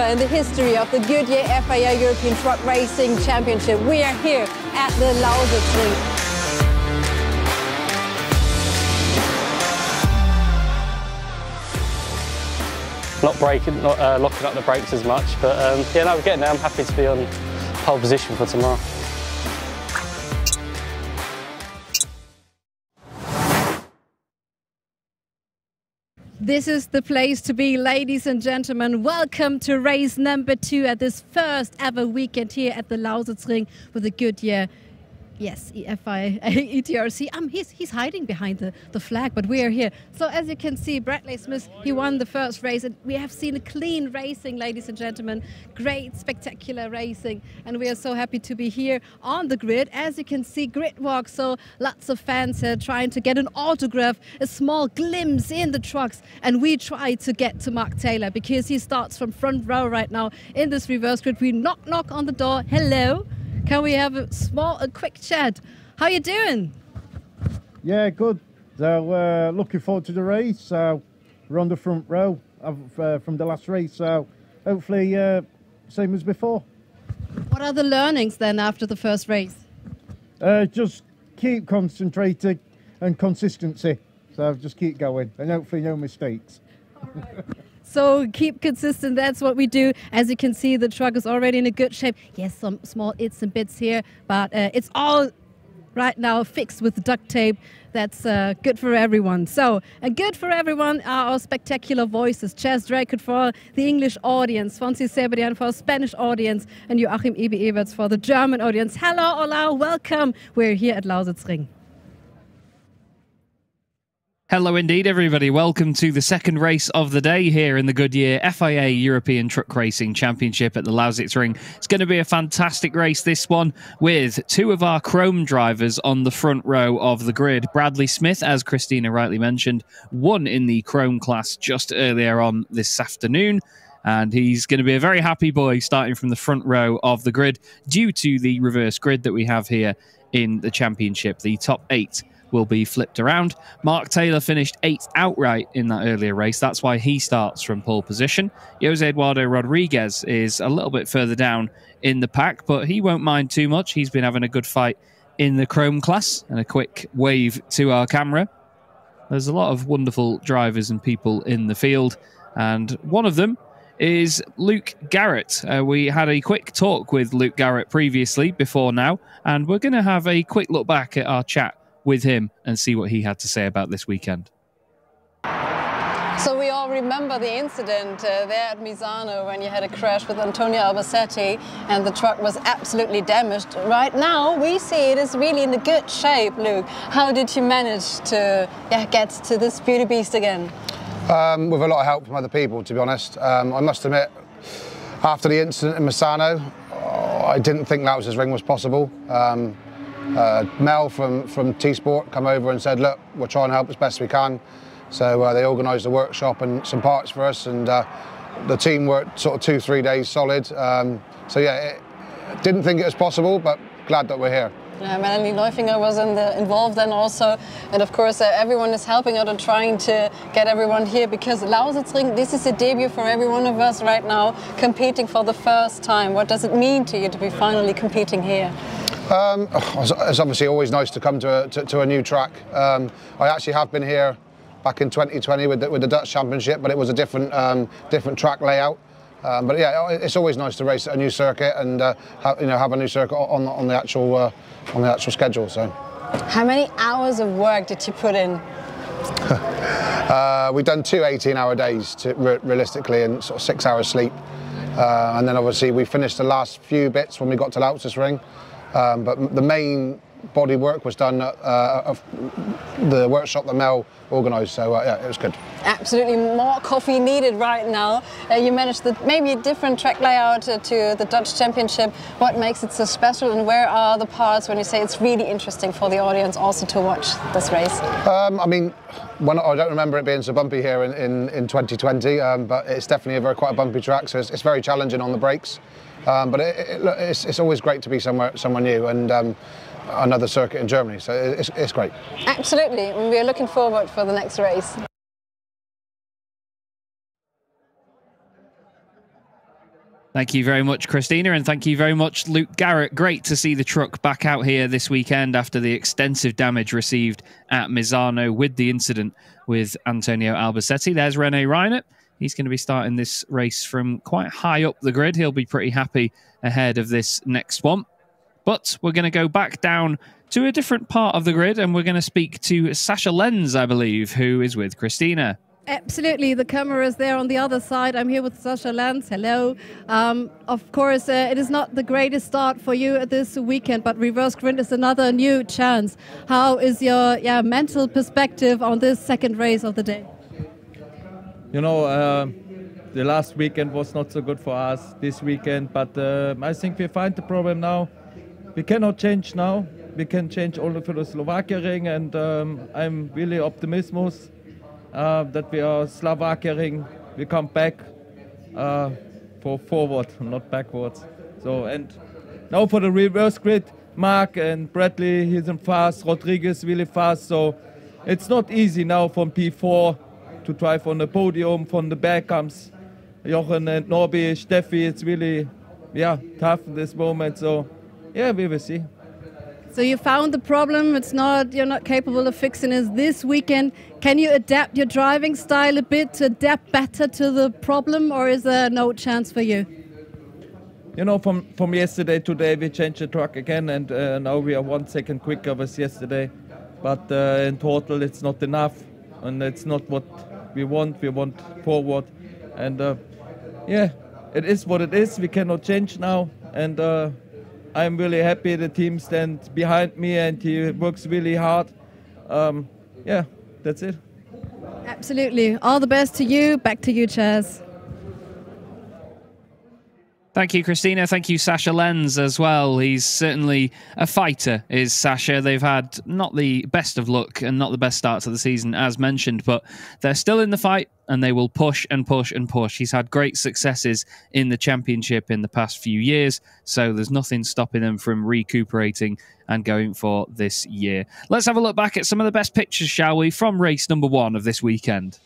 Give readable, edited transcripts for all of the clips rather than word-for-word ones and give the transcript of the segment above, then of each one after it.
in the history of the Goodyear FIA European Truck Racing Championship. We are here at the Lausitzring. Not locking up the brakes as much, but yeah, no, we're getting there. I'm happy to be on pole position for tomorrow. This is the place to be, ladies and gentlemen. Welcome to race number 2 at this first ever weekend here at the Lausitzring with the Goodyear. Yes, FIA ETRC. He's hiding behind the flag, but we are here. So as you can see, Bradley Smith, he won the first race, and we have seen a clean racing, ladies and gentlemen. Great, spectacular racing, and we are so happy to be here on the grid. As you can see, grid walk, so lots of fans trying to get an autograph, a small glimpse in the trucks, and we try to get to Mark Taylor because he starts from front row right now in this reverse grid. We knock on the door. Hello. Can we have a quick chat? How you doing? Yeah, good. So looking forward to the race. So we're on the front row from the last race. So hopefully same as before. What are the learnings then after the first race? Just keep concentrating and consistency. So just keep going and hopefully no mistakes. All right. So keep consistent, that's what we do. As you can see, the truck is already in a good shape. Yes, some small its and bits here, but it's all right now fixed with duct tape. That's good for everyone. So, good for everyone are our spectacular voices. Chas Dracut for the English audience, Fonsi Sebedian for the Spanish audience, and Joachim Ebi-Everts for the German audience. Hello, hola, welcome. We're here at Lausitzring. Hello indeed, everybody. Welcome to the second race of the day here in the Goodyear FIA European Truck Racing Championship at the Lausitzring. It's going to be a fantastic race, this one, with two of our chrome drivers on the front row of the grid. Bradley Smith, as Christina rightly mentioned, won in the chrome class just earlier on this afternoon. And he's going to be a very happy boy starting from the front row of the grid due to the reverse grid that we have here in the championship. The top 8 will be flipped around. Mark Taylor finished 8th outright in that earlier race. That's why he starts from pole position. Jose Eduardo Rodriguez is a little bit further down in the pack, but he won't mind too much. He's been having a good fight in the chrome class. And a quick wave to our camera. There's a lot of wonderful drivers and people in the field, and one of them is Luke Garrett. We had a quick talk with Luke Garrett previously, before now, and we're going to have a quick look back at our chat with him and see what he had to say about this weekend. So we all remember the incident there at Misano when you had a crash with Antonio Albacete and the truck was absolutely damaged. Right now we see it is really in a good shape, Luke. How did you manage to get to this beauty beast again? With a lot of help from other people, to be honest. I must admit, after the incident in Misano, I didn't think Lausitzring was possible. Mel from T-Sport come over and said, look, we'll try and help as best we can. So they organised a workshop and some parts for us, and the team worked sort of 2-3 days solid. So yeah, didn't think it was possible, but glad that we're here. Yeah, Melanie Leufinger was involved then also, and of course everyone is helping out and trying to get everyone here, because Lausitzring, this is a debut for every one of us right now, competing for the first time. What does it mean to you to be finally competing here? It's obviously always nice to come to a new track. I actually have been here back in 2020 with the Dutch Championship, but it was a different track layout. But yeah, it's always nice to race at a new circuit and have a new circuit on the actual schedule. So, how many hours of work did you put in? We've done 2 18-hour days realistically, and sort of 6 hours sleep. And then obviously we finished the last few bits when we got to Lausitzring. But the main body work was done at the workshop that Mel organised, so yeah, it was good. Absolutely, more coffee needed right now. You managed maybe a different track layout to the Dutch Championship. What makes it so special, and where are the parts when you say it's really interesting for the audience also to watch this race? I mean, I don't remember it being so bumpy here in 2020, but it's definitely quite a bumpy track, so it's very challenging on the brakes. But it's always great to be somewhere new, and another circuit in Germany, so it's great. Absolutely, we're looking forward for the next race. Thank you very much, Christina, and thank you very much, Luke Garrett. Great to see the truck back out here this weekend after the extensive damage received at Misano with the incident with Antonio Albacete. There's René Reinert. He's going to be starting this race from quite high up the grid. He'll be pretty happy ahead of this next one. But we're going to go back down to a different part of the grid, and we're going to speak to Sascha Lenz, I believe, who is with Christina. Absolutely, the camera is there on the other side. I'm here with Sascha Lenz. Hello. Of course, it is not the greatest start for you this weekend, but reverse sprint is another new chance. How is your mental perspective on this second race of the day? You know, the last weekend was not so good for us this weekend, but I think we find the problem now. We cannot change now. We can change only for the Slovakia ring, and I'm really optimistic that we are Slovakia ring. We come back for forward, not backwards. So, and now for the reverse grid, Mark and Bradley, he's fast. Rodriguez really fast. So it's not easy now from P4 to drive on the podium. From the back comes Jochen and Norby, Steffi. It's really, tough in this moment. So, yeah, we will see. So you found the problem. You're not capable of fixing it this weekend. Can you adapt your driving style a bit to adapt better to the problem, or is there no chance for you? You know, from yesterday to today, we changed the track again, and now we are 1 second quicker with yesterday. But in total, it's not enough, and it's not what we want. We want forward, and it is what it is. We cannot change now, and I'm really happy the team stands behind me and he works really hard. That's it. Absolutely. All the best to you. Back to you, Chaz. Thank you, Christina. Thank you, Sascha Lenz, as well. He's certainly a fighter, is Sascha. They've had not the best of luck and not the best start to the season, as mentioned, but they're still in the fight and they will push and push and push. He's had great successes in the championship in the past few years, so there's nothing stopping them from recuperating and going for this year. Let's have a look back at some of the best pictures, shall we, from race number 1 of this weekend.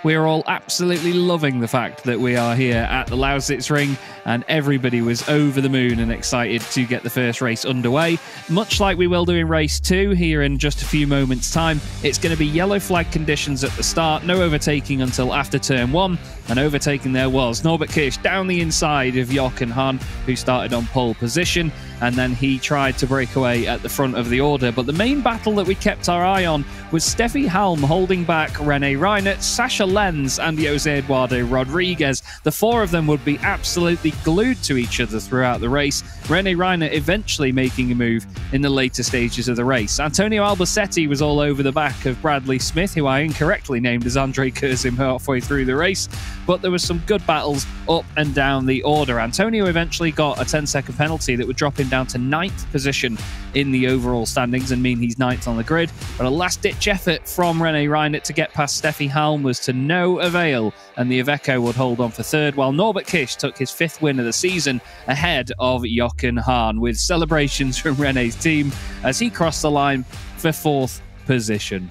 We are all absolutely loving the fact that we are here at the Lausitzring, and everybody was over the moon and excited to get the first race underway. Much like we will do in race 2 here in just a few moments' time, it's going to be yellow flag conditions at the start, no overtaking until after turn 1, and overtaking there was Norbert Kirsch down the inside of Jochen Hahn, who started on pole position, and then he tried to break away at the front of the order. But the main battle that we kept our eye on was Steffi Halm holding back René Reinert, Sascha Lenz and Jose Eduardo Rodriguez. The 4 of them would be absolutely glued to each other throughout the race. René Reinert eventually making a move in the later stages of the race. Antonio Albacete was all over the back of Bradley Smith, who I incorrectly named as Andre Kurzim halfway through the race. But there was some good battles up and down the order. Antonio eventually got a 10-second penalty that would drop him down to 9th position in the overall standings and mean he's 9th on the grid. But a last-ditch effort from René Reinert to get past Steffi Halm was to no avail, and the Iveco would hold on for 3rd, while Norbert Kirsch took his 5th win of the season ahead of Jochen Hahn, with celebrations from René's team as he crossed the line for 4th position.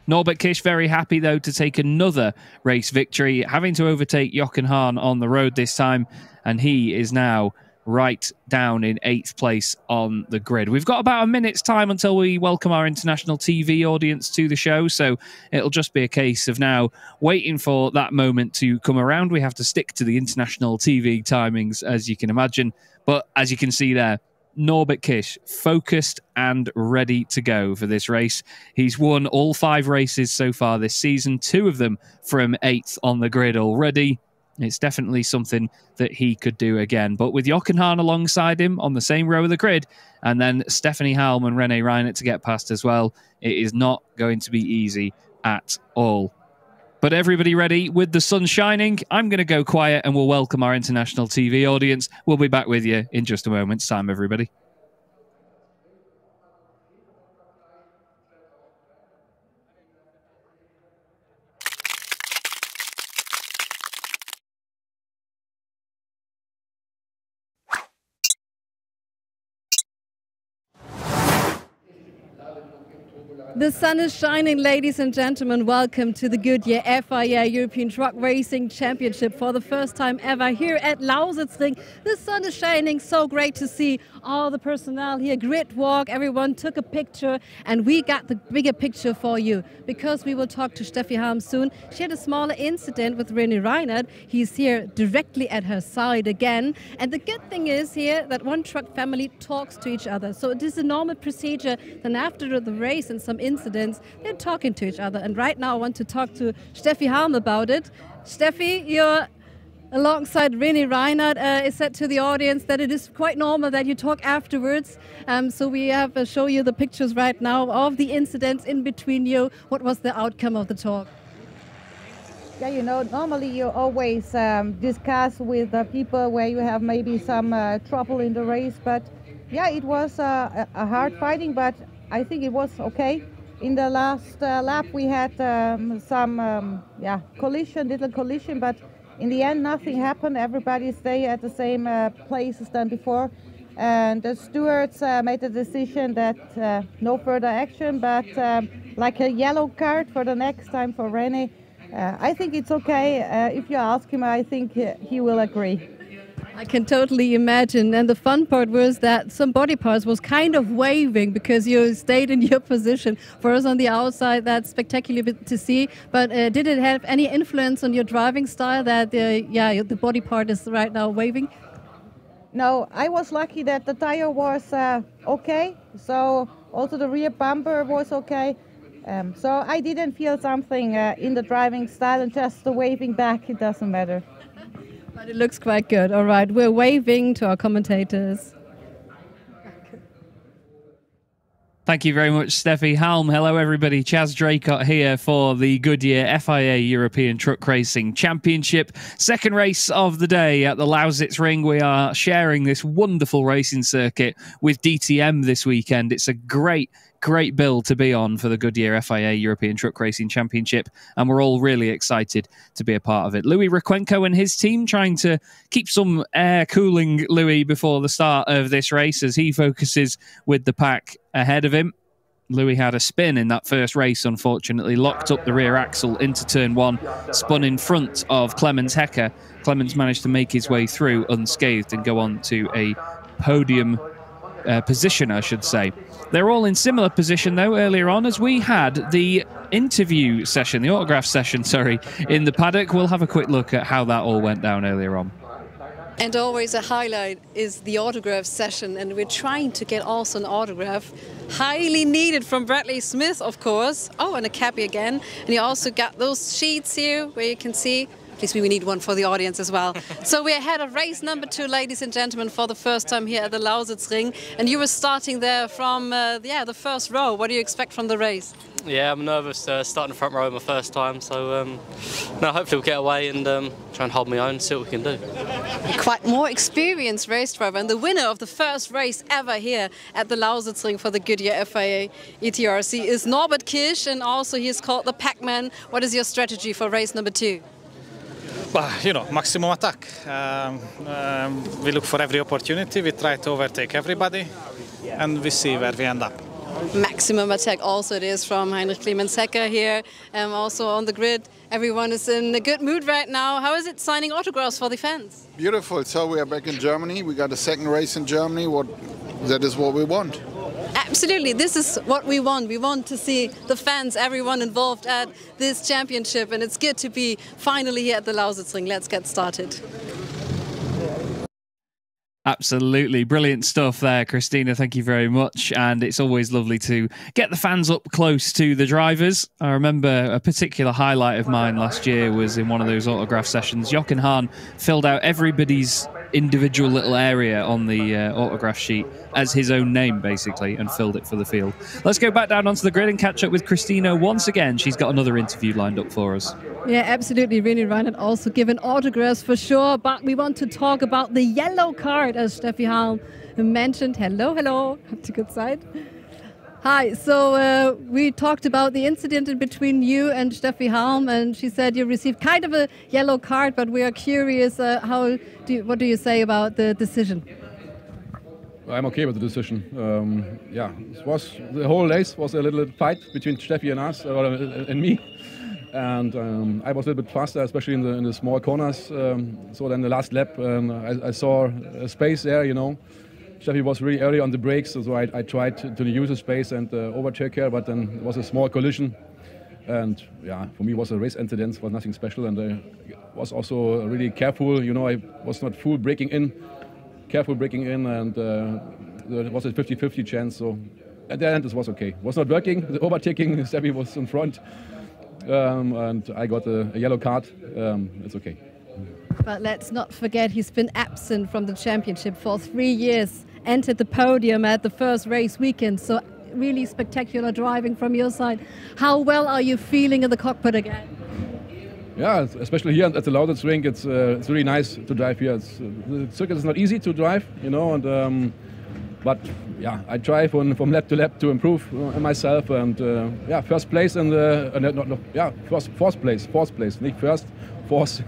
Norbert Kirsch very happy, though, to take another race victory, having to overtake Jochen Hahn on the road this time, and he is now right down in 8th place on the grid. We've got about a minute's time until we welcome our international TV audience to the show, so it'll just be a case of now waiting for that moment to come around. We have to stick to the international TV timings, as you can imagine, but as you can see there, Norbert Kirsch focused and ready to go for this race. He's won all 5 races so far this season, 2 of them from 8th on the grid already. It's definitely something that he could do again. But with Jochen Hahn alongside him on the same row of the grid, and then Stephanie Halm and René Reinert to get past as well, it is not going to be easy at all. But everybody ready with the sun shining? I'm going to go quiet and we'll welcome our international TV audience. We'll be back with you in just a moment's time, everybody. The sun is shining, ladies and gentlemen. Welcome to the Goodyear FIA European Truck Racing Championship for the first time ever here at Lausitzring. The sun is shining, so great to see all the personnel here. Grid walk, everyone took a picture, and we got the bigger picture for you because we will talk to Steffi Halm soon. She had a smaller incident with René Reinhardt. He's here directly at her side again. And the good thing is here that one truck family talks to each other. So it is a normal procedure. Then after the race and some incidents, they're talking to each other. And right now I want to talk to Steffi Halm about it. Steffi, you're alongside René Reinhardt. Is said to the audience that it is quite normal that you talk afterwards. So we have show you the pictures right now of the incidents in between you. What was the outcome of the talk? Yeah, you know, normally you always discuss with the people where you have maybe some trouble in the race. But yeah, it was a hard fighting, but I think it was okay. In the last lap we had some little collision, but in the end nothing happened. Everybody stayed at the same places than before. And the stewards made the decision that no further action, but like a yellow card for the next time for René. I think it's okay. If you ask him, I think he will agree. I can totally imagine. And the fun part was that some body parts was kind of waving because you stayed in your position. For us on the outside, that's spectacular to see. But did it have any influence on your driving style that the body part is right now waving? No, I was lucky that the tire was okay. So also the rear bumper was okay. So I didn't feel something in the driving style, and just the waving back, it doesn't matter. But it looks quite good. All right, we're waving to our commentators. Thank you very much, Steffi Halm. Hello, everybody. Chaz Draycott here for the Goodyear FIA European Truck Racing Championship. Second race of the day at the Lausitzring. We are sharing this wonderful racing circuit with DTM this weekend. It's a great bill to be on for the Goodyear FIA European Truck Racing Championship, and we're all really excited to be a part of it. Louis Requenco and his team trying to keep some air cooling Louis before the start of this race as he focuses with the pack ahead of him. Louis had a spin in that first race, unfortunately, locked up the rear axle into turn one, spun in front of Clemens Hecker. Clemens managed to make his way through unscathed and go on to a podium position, I should say. They're all in similar position, though, earlier on, as we had the interview session, the autograph session, in the paddock. We'll have a quick look at how that all went down earlier on. And always a highlight is the autograph session, and we're trying to get also an autograph. Highly needed from Bradley Smith, of course. Oh, and a cappy again. And you also got those sheets here where you can see. At least we need one for the audience as well. So we're ahead of race number 2, ladies and gentlemen, for the first time here at the Lausitzring. And you were starting there from the first row. What do you expect from the race? Yeah, I'm nervous starting the front row my first time. So hopefully we'll get away and try and hold my own, see what we can do. Quite more experienced race driver and the winner of the first race ever here at the Lausitzring for the Goodyear FIA ETRC is Norbert Kirsch, and also he is called the Pac-Man. What is your strategy for race number 2? Maximum attack. We look for every opportunity. We try to overtake everybody, and we see where we end up. Maximum attack also it is from Heinrich Clemens Hecker here, also on the grid. Everyone is in a good mood right now. How is it signing autographs for the fans? Beautiful. So we are back in Germany. We got a second race in Germany. That is what we want. Absolutely, this is what we want. We want to see the fans, everyone involved at this championship, and it's good to be finally here at the Lausitzring. Let's get started. Absolutely. Brilliant stuff there, Christina. Thank you very much. And it's always lovely to get the fans up close to the drivers. I remember a particular highlight of mine last year was in one of those autograph sessions. Jochen Hahn filled out everybody's individual little area on the autograph sheet as his own name, basically, and filled it for the field. Let's go back down onto the grid and catch up with Christina once again. She's got another interview lined up for us. Yeah, absolutely. René Reinhardt also given autographs for sure, but we want to talk about the yellow card, as Steffi Halm mentioned. Hello, up to good side. Hi, so we talked about the incident in between you and Steffi Halm, and she said you received kind of a yellow card, but we are curious, what do you say about the decision? I'm okay with the decision. Yeah, the whole race was a little fight between Steffi and us, and me. And I was a little bit faster, especially in the small corners. So then the last lap, I saw a space there, you know. Steffi was really early on the brakes, so I tried to use the space and overtake her, but then it was a small collision. And yeah, for me it was a race incident, it was nothing special. And I was also really careful, you know, I was not careful braking in, and it was a 50-50 chance. So at the end it was okay. It was not working, the overtaking, Steffi was in front. And I got a yellow card. It's okay. But let's not forget he's been absent from the championship for 3 years, entered the podium at the first race weekend, so really spectacular driving from your side. How well are you feeling in the cockpit again? Yeah, especially here at the Lausitzring, it's really nice to drive here. The circuit is not easy to drive, you know, and but yeah, I try from lap to lap to improve myself, and yeah, first place in the fourth place, not first, fourth,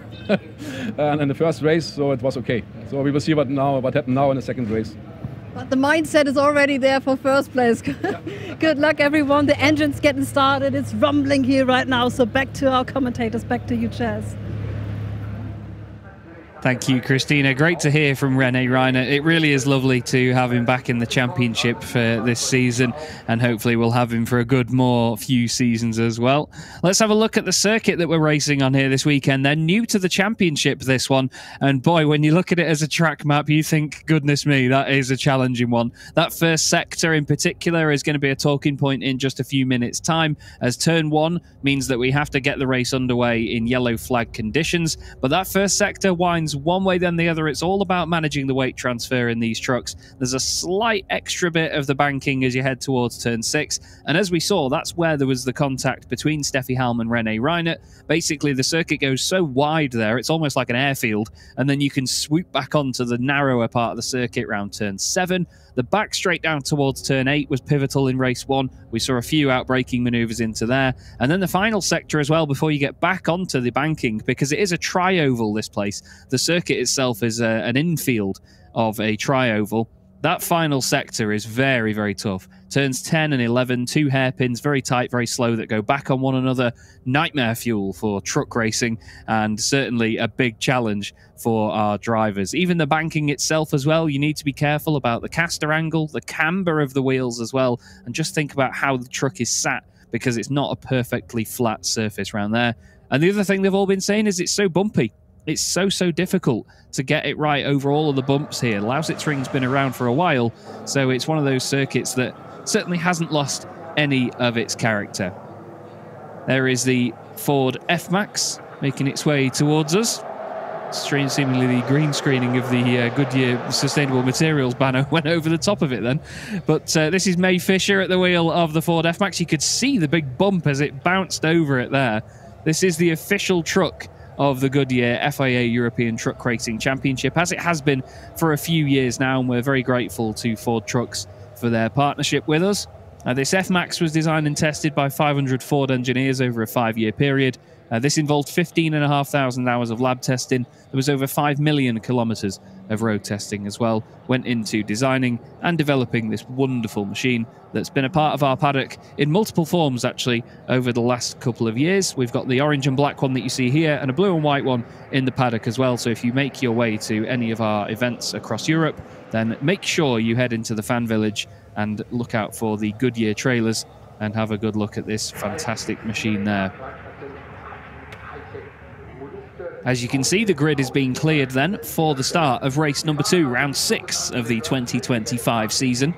and in the first race, so it was okay. So we will see what happened now in the second race. But the mindset is already there for first place. Good luck, everyone. The engine's getting started. It's rumbling here right now. So back to our commentators, back to you, Chaz. Thank you, Christina. Great to hear from René Reiner. It really is lovely to have him back in the championship for this season, and hopefully we'll have him for a good few seasons as well. Let's have a look at the circuit that we're racing on here this weekend. They're new to the championship, this one, and boy, when you look at it as a track map, you think, goodness me, that is a challenging one. That first sector in particular is going to be a talking point in just a few minutes' time, as turn 1 means that we have to get the race underway in yellow flag conditions, but that first sector winds one way then the other. It's all about managing the weight transfer in these trucks. There's a slight extra bit of the banking as you head towards turn 6, and as we saw, that's where there was the contact between Steffi Halm and René Reiner. Basically, the circuit goes so wide there, it's almost like an airfield, and then you can swoop back onto the narrower part of the circuit around turn 7. The back straight down towards turn 8 was pivotal in race 1. We saw a few outbraking manoeuvres into there. And then the final sector as well before you get back onto the banking, because it is a tri-oval, this place. The circuit itself is an infield of a tri-oval. That final sector is very, very tough. Turns 10 and 11, 2 hairpins, very tight, very slow, that go back on one another. Nightmare fuel for truck racing, and certainly a big challenge for our drivers. Even the banking itself as well, you need to be careful about the caster angle, the camber of the wheels as well, and just think about how the truck is sat, because it's not a perfectly flat surface around there. And the other thing they've all been saying is it's so bumpy. It's so difficult to get it right over all of the bumps here. Lausitzring's been around for a while, so it's one of those circuits that certainly hasn't lost any of its character. There is the Ford F-Max making its way towards us. Strange, seemingly the green screening of the Goodyear Sustainable Materials banner went over the top of it then. But this is May Fisher at the wheel of the Ford F-Max. You could see the big bump as it bounced over it there. This is the official truck of the Goodyear FIA European Truck Racing Championship, as it has been for a few years now, and we're very grateful to Ford Trucks for their partnership with us. This F-Max was designed and tested by 500 Ford engineers over a 5-year period. This involved 15,500 hours of lab testing. There was over 5 million kilometres of road testing as well, went into designing and developing this wonderful machine that's been a part of our paddock in multiple forms actually over the last couple of years. We've got the orange and black one that you see here, and a blue and white one in the paddock as well. So if you make your way to any of our events across Europe, then make sure you head into the fan village and look out for the Goodyear trailers and have a good look at this fantastic machine there. As you can see, the grid is being cleared then for the start of race number 2, round 6 of the 2025 season.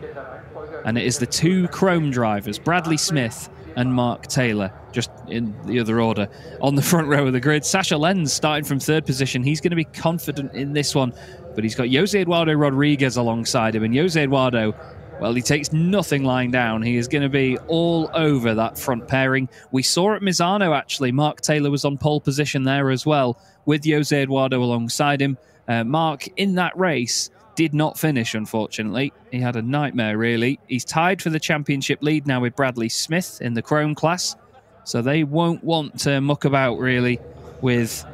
And it is the 2 Chrome drivers, Bradley Smith and Mark Taylor, just in the other order, on the front row of the grid. Sasha Lenz starting from 3rd position. He's going to be confident in this one, but he's got Jose Eduardo Rodriguez alongside him. And Jose Eduardo, well, he takes nothing lying down. He is going to be all over that front pairing. We saw at Misano, actually, Mark Taylor was on pole position there as well, with Jose Eduardo alongside him. Mark, in that race, did not finish, unfortunately. He had a nightmare, really. He's tied for the championship lead now with Bradley Smith in the Chrome class, so they won't want to muck about, really, with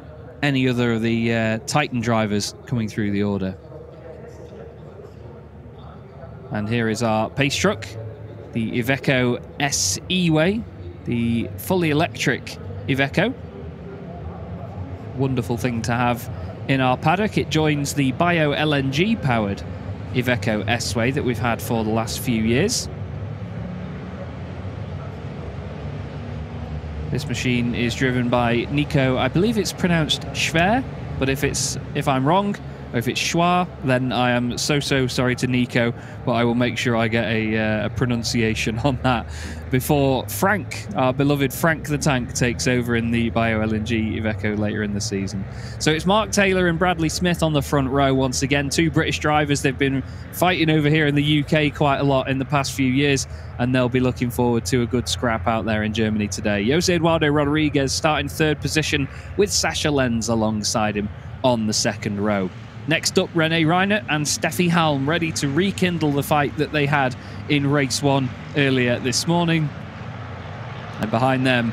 any other of the Titan drivers coming through the order. And here is our pace truck, the Iveco SE-Way, the fully electric Iveco. Wonderful thing to have in our paddock. It joins the bio-LNG powered Iveco S-Way that we've had for the last few years. This machine is driven by Nico. I believe it's pronounced Schwer, but if I'm wrong, or if it's Schwa, then I am so sorry to Nico, but I will make sure I get a pronunciation on that before Frank, our beloved Frank the Tank, takes over in the bio-LNG Iveco later in the season. So it's Mark Taylor and Bradley Smith on the front row once again. Two British drivers. They've been fighting over here in the UK quite a lot in the past few years, and they'll be looking forward to a good scrap out there in Germany today. Jose Eduardo Rodriguez starting third position with Sascha Lenz alongside him on the second row. Next up, René Reinert and Steffi Halm ready to rekindle the fight that they had in race 1 earlier this morning. And behind them,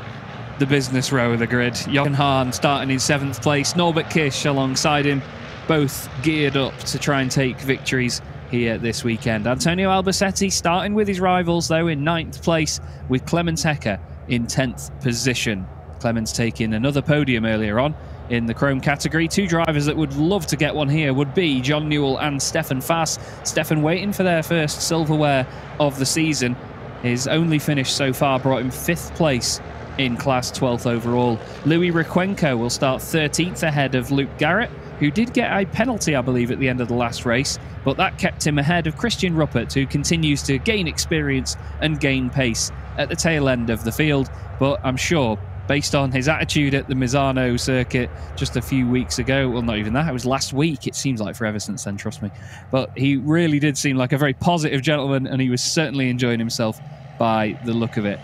the business row of the grid. Jochen Hahn starting in 7th place, Norbert Kisch alongside him, both geared up to try and take victories here this weekend. Antonio Albacete starting with his rivals though in 9th place, with Clemens Hecker in 10th position. Clemens taking another podium earlier on in the Chrome category. Two drivers that would love to get one here would be John Newell and Stefan Fass. Stefan waiting for their first silverware of the season. His only finish so far brought him 5th place in class, 12th overall. Louis Requenco will start 13th ahead of Luke Garrett, who did get a penalty, I believe, at the end of the last race, but that kept him ahead of Christian Ruppert, who continues to gain experience and gain pace at the tail end of the field. But I'm sure, based on his attitude at the Misano circuit just a few weeks ago, well, not even that, it was last week. It seems like forever since then, trust me. But he really did seem like a very positive gentleman, and he was certainly enjoying himself by the look of it.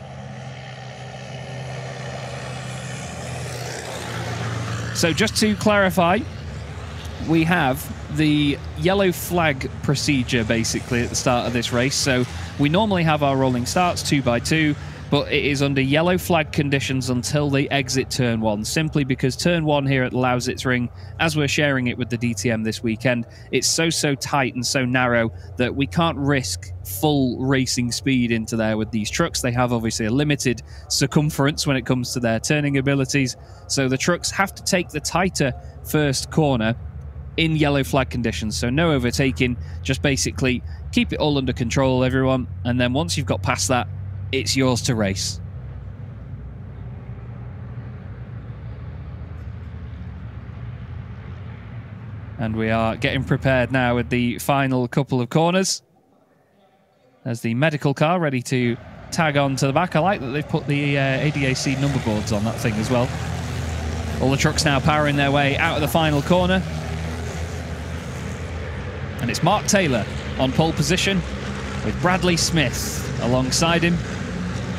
So just to clarify, we have the yellow flag procedure basically at the start of this race. So we normally have our rolling starts 2 by 2, but it is under yellow flag conditions until they exit turn 1, simply because turn 1 here at the Lausitzring, as we're sharing it with the DTM this weekend, it's so tight and so narrow that we can't risk full racing speed into there with these trucks. They have obviously a limited circumference when it comes to their turning abilities, so the trucks have to take the tighter first corner in yellow flag conditions. So no overtaking, just basically keep it all under control, everyone, and then once you've got past that, it's yours to race. And we are getting prepared now with the final couple of corners. There's the medical car ready to tag on to the back. I like that they've put the ADAC number boards on that thing as well. All the trucks now powering their way out of the final corner. And it's Mark Taylor on pole position with Bradley Smith alongside him.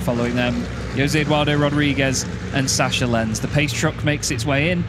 Following them, Jose Eduardo Rodriguez and Sascha Lenz. The pace truck makes its way in.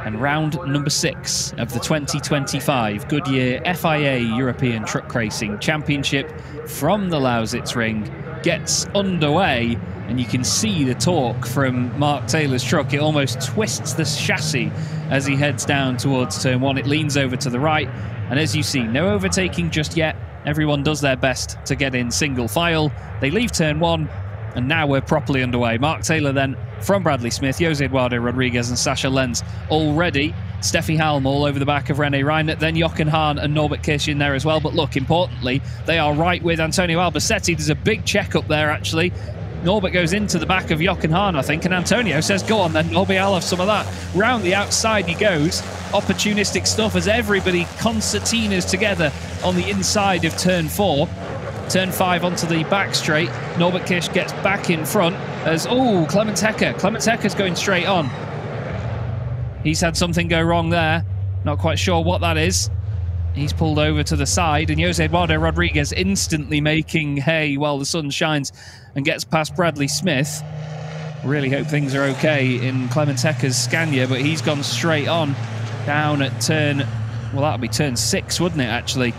And round number 6 of the 2025 Goodyear FIA European Truck Racing Championship from the Lausitzring gets underway. And you can see the torque from Mark Taylor's truck. It almost twists the chassis as he heads down towards turn 1. It leans over to the right. And as you see, no overtaking just yet. Everyone does their best to get in single file. They leave turn 1, and now we're properly underway. Mark Taylor then from Bradley Smith, Jose Eduardo Rodriguez and Sascha Lenz already. Steffi Halm all over the back of René Reinert, then Jochen Hahn and Norbert Kisch in there as well. But look, importantly, they are right with Antonio Albacete. There's a big check up there, actually. Norbert goes into the back of Jochen Hahn, I think, and Antonio says, go on then, Norbert, I'll have some of that. Round the outside he goes. Opportunistic stuff as everybody concertinas together on the inside of turn 4. Turn 5 onto the back straight. Norbert Kisch gets back in front as, oh, Clemens Hecker. Clemens Hecker's going straight on. He's had something go wrong there. Not quite sure what that is. He's pulled over to the side, and Jose Eduardo Rodriguez instantly making hay while the sun shines and gets past Bradley Smith. Really hope things are okay in Clemens Hecker's Scania, but he's gone straight on down at turn, well, that'll be turn 6, wouldn't it, actually,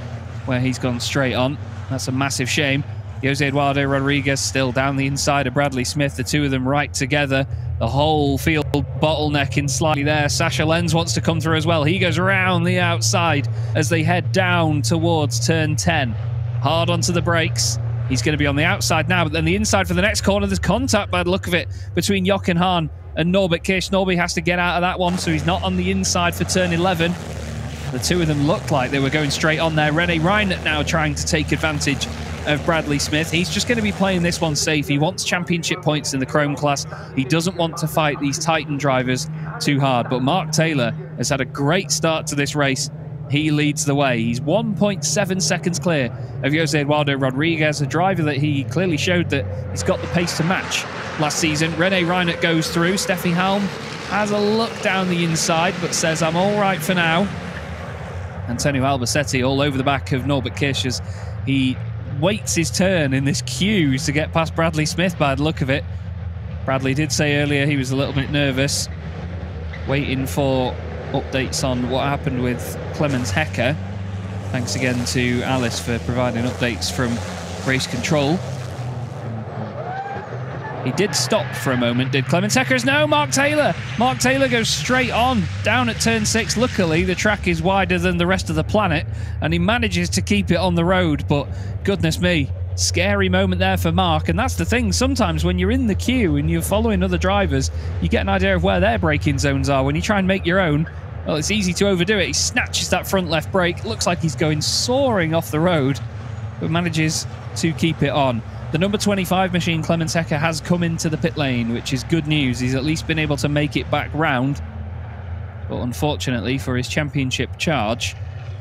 where he's gone straight on. That's a massive shame. Jose Eduardo Rodriguez still down the inside of Bradley Smith, the two of them right together. the whole field bottlenecking slightly there. Sasha Lenz wants to come through as well. He goes around the outside as they head down towards turn 10. Hard onto the brakes. He's going to be on the outside now, but then the inside for the next corner. There's contact by the look of it between Jochen Hahn and Norbert Kish. Norby has to get out of that one, so he's not on the inside for turn 11. The two of them looked like they were going straight on there. René Reinert now trying to take advantage of Bradley Smith. He's just going to be playing this one safe. He wants championship points in the Chrome class. He doesn't want to fight these Titan drivers too hard. But Mark Taylor has had a great start to this race. He leads the way. He's 1.7 seconds clear of Jose Eduardo Rodriguez, a driver that he clearly showed that he's got the pace to match last season. René Reinert goes through. Steffi Halm has a look down the inside, but says, I'm all right for now. Antonio Albacete all over the back of Norbert Kish as he waits his turn in this queue to get past Bradley Smith by the look of it. Bradley did say earlier he was a little bit nervous, waiting for updates on what happened with Clemens Hecker. Thanks again to Alice for providing updates from race control. He did stop for a moment, did Clemens Heckers? No, Mark Taylor. Mark Taylor goes straight on, down at turn 6. Luckily, the track is wider than the rest of the planet, and he manages to keep it on the road. But goodness me, scary moment there for Mark. And that's the thing, sometimes when you're in the queue and you're following other drivers, you get an idea of where their braking zones are. When you try and make your own, well, it's easy to overdo it. He snatches that front left brake. Looks like he's going soaring off the road, but manages to keep it on. The number 25 machine, Clemens Hecker, has come into the pit lane, which is good news. He's at least been able to make it back round. But unfortunately for his championship charge,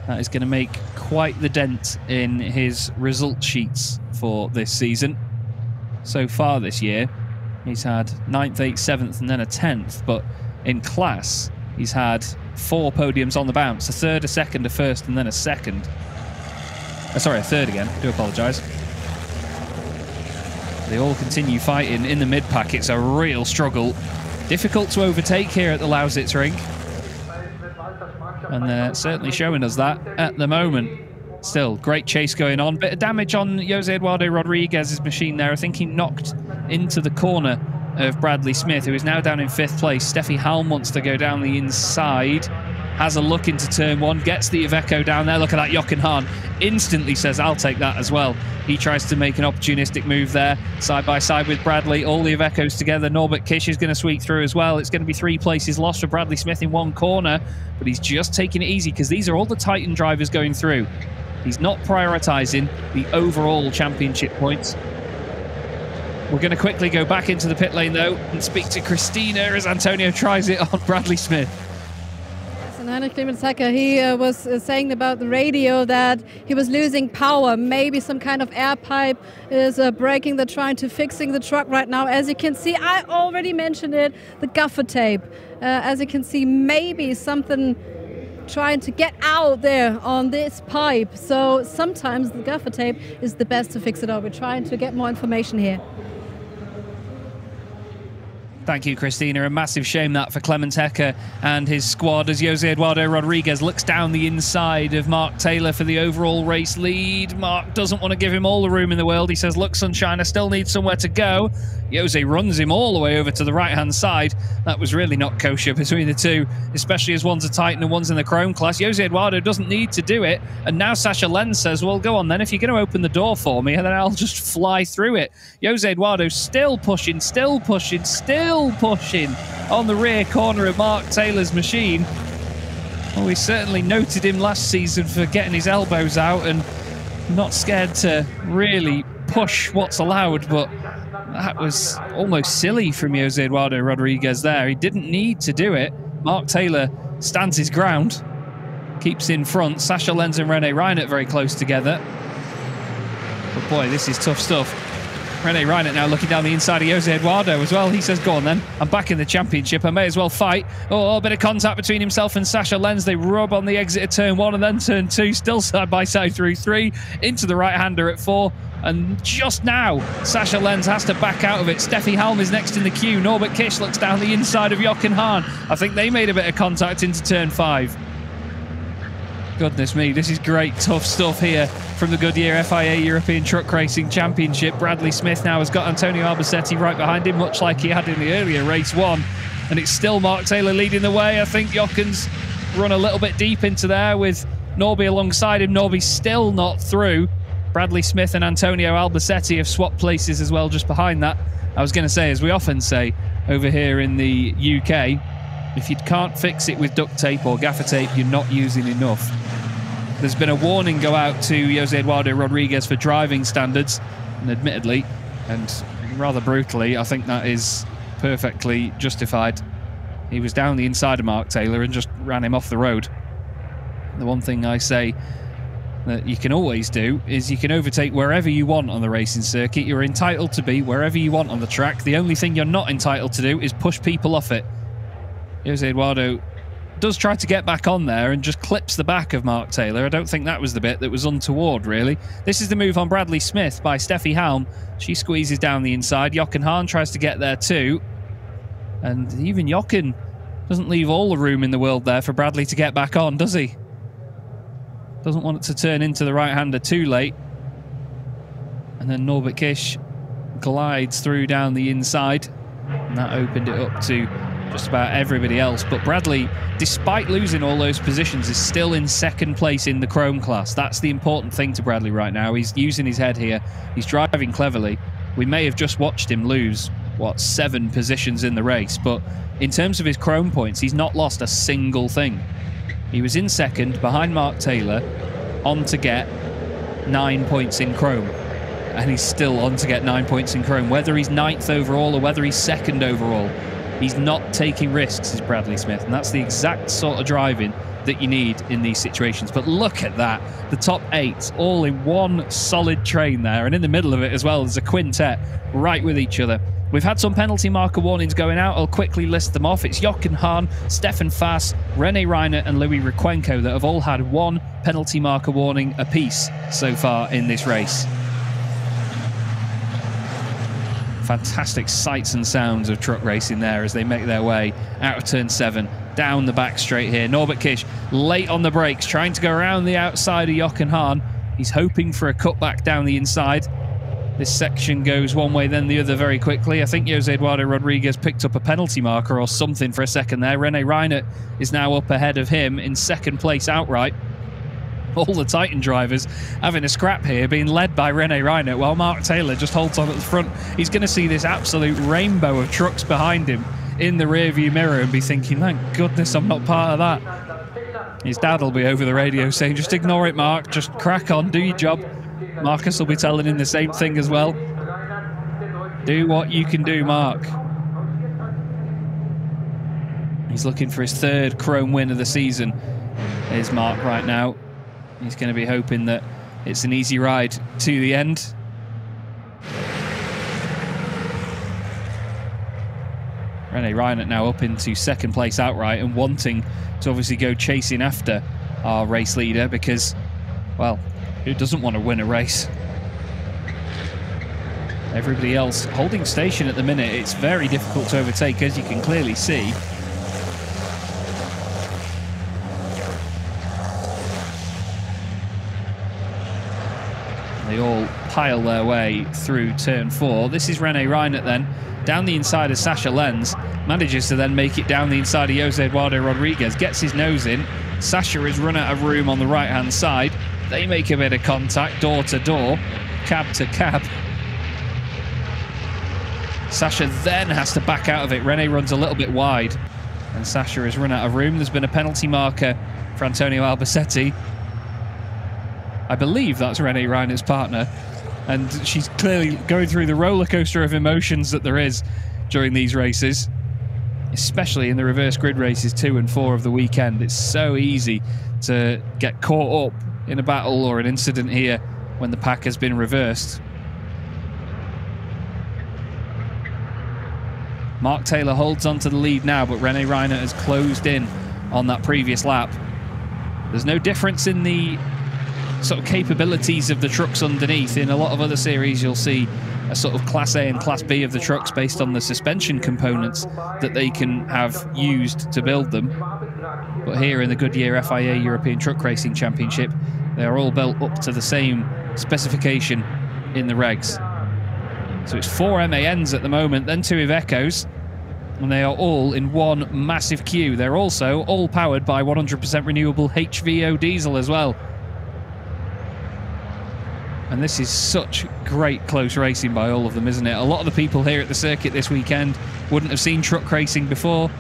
that is going to make quite the dent in his result sheets for this season. So far this year, he's had 9th, 8th, 7th, and then a 10th. But in class, he's had 4 podiums on the bounce. A 3rd, a 2nd, a 1st, and then a 2nd. Sorry, a 3rd again. I do apologise. They all continue fighting in the mid-pack. It's a real struggle. Difficult to overtake here at the Lausitzring. And they're certainly showing us that at the moment. Still, great chase going on. Bit of damage on Jose Eduardo Rodriguez's machine there. I think he knocked into the corner of Bradley Smith, who is now down in 5th place. Steffi Halm wants to go down the inside. Has a look into turn 1, gets the Iveco down there. Look at that, Jochen Hahn instantly says, I'll take that as well. He tries to make an opportunistic move there, side by side with Bradley. All the Ivecos together. Norbert Kish is going to sweep through as well. It's going to be 3 places lost for Bradley Smith in one corner, but he's just taking it easy because these are all the Titan drivers going through. He's not prioritising the overall championship points. We're going to quickly go back into the pit lane, though, and speak to Christina as Antonio tries it on Bradley Smith. Heinrich Clemens Hecker, he was saying about the radio that he was losing power. Maybe some kind of air pipe is breaking. They're trying to fixing the truck right now. As you can see, I already mentioned it, the gaffer tape. As you can see, maybe something trying to get out there on this pipe. So sometimes the gaffer tape is the best to fix it up. We're trying to get more information here. Thank you, Christina. A massive shame that for Clemens Hecker and his squad as Jose Eduardo Rodriguez looks down the inside of Mark Taylor for the overall race lead. Mark doesn't want to give him all the room in the world. He says, look, sunshine, I still need somewhere to go. Jose runs him all the way over to the right-hand side. That was really not kosher between the two, especially as one's a Titan and one's in the Chrome class. Jose Eduardo doesn't need to do it. And now Sasha Lenz says, well, go on then. If you're going to open the door for me, and then I'll just fly through it. Jose Eduardo still pushing, still pushing, still pushing on the rear corner of Mark Taylor's machine. Well, we certainly noted him last season for getting his elbows out and not scared to really push what's allowed, but that was almost silly from Jose Eduardo Rodriguez there. He didn't need to do it. Mark Taylor stands his ground, keeps in front. Sasha Lenz and René Reinert very close together. But boy, this is tough stuff. René Reinert now looking down the inside of Jose Eduardo as well. He says, go on then, I'm back in the championship, I may as well fight. Oh, a bit of contact between himself and Sasha Lenz. They rub on the exit of turn 1 and then turn 2, still side by side through 3, into the right-hander at 4. And just now, Sasha Lenz has to back out of it. Steffi Halm is next in the queue. Norbert Kish looks down the inside of Jochen Hahn. I think they made a bit of contact into turn 5. Goodness me, this is great, tough stuff here from the Goodyear FIA European Truck Racing Championship. Bradley Smith now has got Antonio Albacete right behind him, much like he had in the earlier race one. And it's still Mark Taylor leading the way. I think Jochen's run a little bit deep into there with Norby alongside him. Norby's still not through. Bradley Smith and Antonio Albacete have swapped places as well just behind that. I was going to say, as we often say over here in the UK, if you can't fix it with duct tape or gaffer tape, you're not using enough. There's been a warning go out to Jose Eduardo Rodriguez for driving standards, and admittedly, and rather brutally, I think that is perfectly justified. He was down the inside of Mark Taylor and just ran him off the road. The one thing I say that you can always do is you can overtake wherever you want on the racing circuit. You're entitled to be wherever you want on the track. The only thing you're not entitled to do is push people off it. Jose Eduardo does try to get back on there and just clips the back of Mark Taylor. I don't think that was the bit that was untoward, really. This is the move on Bradley Smith by Steffi Halm. She squeezes down the inside. Jochen Hahn tries to get there too. And even Jochen doesn't leave all the room in the world there for Bradley to get back on, does he? Doesn't want it to turn into the right-hander too late. And then Norbert Kish glides through down the inside. And that opened it up to just about everybody else. But Bradley, despite losing all those positions, is still in second place in the Chrome class. That's the important thing to Bradley right now. He's using his head here. He's driving cleverly. We may have just watched him lose, what, 7 positions in the race. But in terms of his Chrome points, he's not lost a single thing. He was in second behind Mark Taylor, on to get 9 points in Chrome. And he's still on to get 9 points in Chrome. Whether he's 9th overall or whether he's 2nd overall, he's not taking risks, is Bradley Smith. And that's the exact sort of driving that you need in these situations. But look at that. The top 8 all in one solid train there. And in the middle of it as well, there's a quintet right with each other. We've had some penalty marker warnings going out. I'll quickly list them off. It's Jochen Hahn, Stefan Fass, René Reinert and Louis Requenco that have all had 1 penalty marker warning apiece so far in this race. Fantastic sights and sounds of truck racing there as they make their way out of turn 7, down the back straight here. Norbert Kish late on the brakes, trying to go around the outside of Jochen Hahn. He's hoping for a cutback down the inside. This section goes one way, then the other very quickly. I think Jose Eduardo Rodriguez picked up a penalty marker or something for a second there. René Reinert is now up ahead of him in second place outright. All the Titan drivers having a scrap here, being led by René Reinert, while Mark Taylor just holds on at the front. He's going to see this absolute rainbow of trucks behind him in the rearview mirror and be thinking, thank goodness I'm not part of that. His dad will be over the radio saying, just ignore it, Mark, just crack on, do your job. Marcus will be telling him the same thing as well. Do what you can do, Mark. He's looking for his 3rd Chrome win of the season. Here's Mark right now. He's going to be hoping that it's an easy ride to the end. René Reinert now up into 2nd place outright and wanting to obviously go chasing after our race leader because, well, who doesn't want to win a race? Everybody else holding station at the minute. It's very difficult to overtake, as you can clearly see. They all pile their way through turn 4. This is René Reinert then, down the inside of Sasha Lenz, manages to then make it down the inside of Jose Eduardo Rodriguez, gets his nose in. Sasha has run out of room on the right-hand side. They make a bit of contact, door to door, cab to cab. Sasha then has to back out of it. René runs a little bit wide, and Sasha has run out of room. There's been a penalty marker for Antonio Albacete. I believe that's René Reinert's partner, and she's clearly going through the roller coaster of emotions that there is during these races, especially in the reverse grid races 2 and 4 of the weekend. It's so easy to get caught up in a battle or an incident here when the pack has been reversed. Mark Taylor holds on to the lead now, but René Reinert has closed in on that previous lap. There's no difference in the sort of capabilities of the trucks underneath. In a lot of other series, you'll see a sort of Class A and Class B of the trucks based on the suspension components that they can have used to build them. But here in the Goodyear FIA European Truck Racing Championship, they are all built up to the same specification in the regs. So it's 4 MANs at the moment, then 2 Ivecos, and they are all in one massive queue. They're also all powered by 100% renewable HVO diesel as well. And this is such great close racing by all of them, isn't it? A lot of the people here at the circuit this weekend wouldn't have seen truck racing before.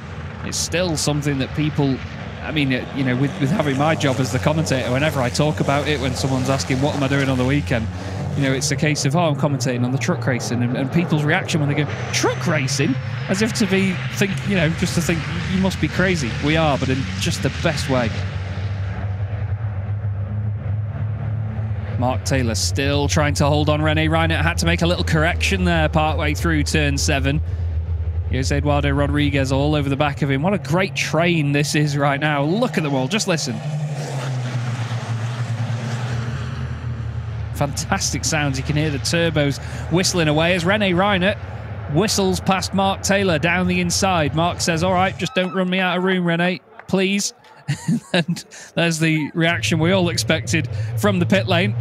It's still something that people, I mean, you know, with having my job as the commentator, whenever I talk about it, when someone's asking what am I doing on the weekend, you know, it's a case of, oh, I'm commentating on the truck racing, and people's reaction when they go, truck racing? As if to you know, just to think, you must be crazy. We are, but in just the best way. Mark Taylor still trying to hold on. René Reinert had to make a little correction there partway through turn 7. Here's Eduardo Rodriguez all over the back of him. What a great train this is right now. Look at them all. Just listen. Fantastic sounds. You can hear the turbos whistling away as René Reinert whistles past Mark Taylor down the inside. Mark says, all right, just don't run me out of room, René, please. And there's the reaction we all expected from the pit lane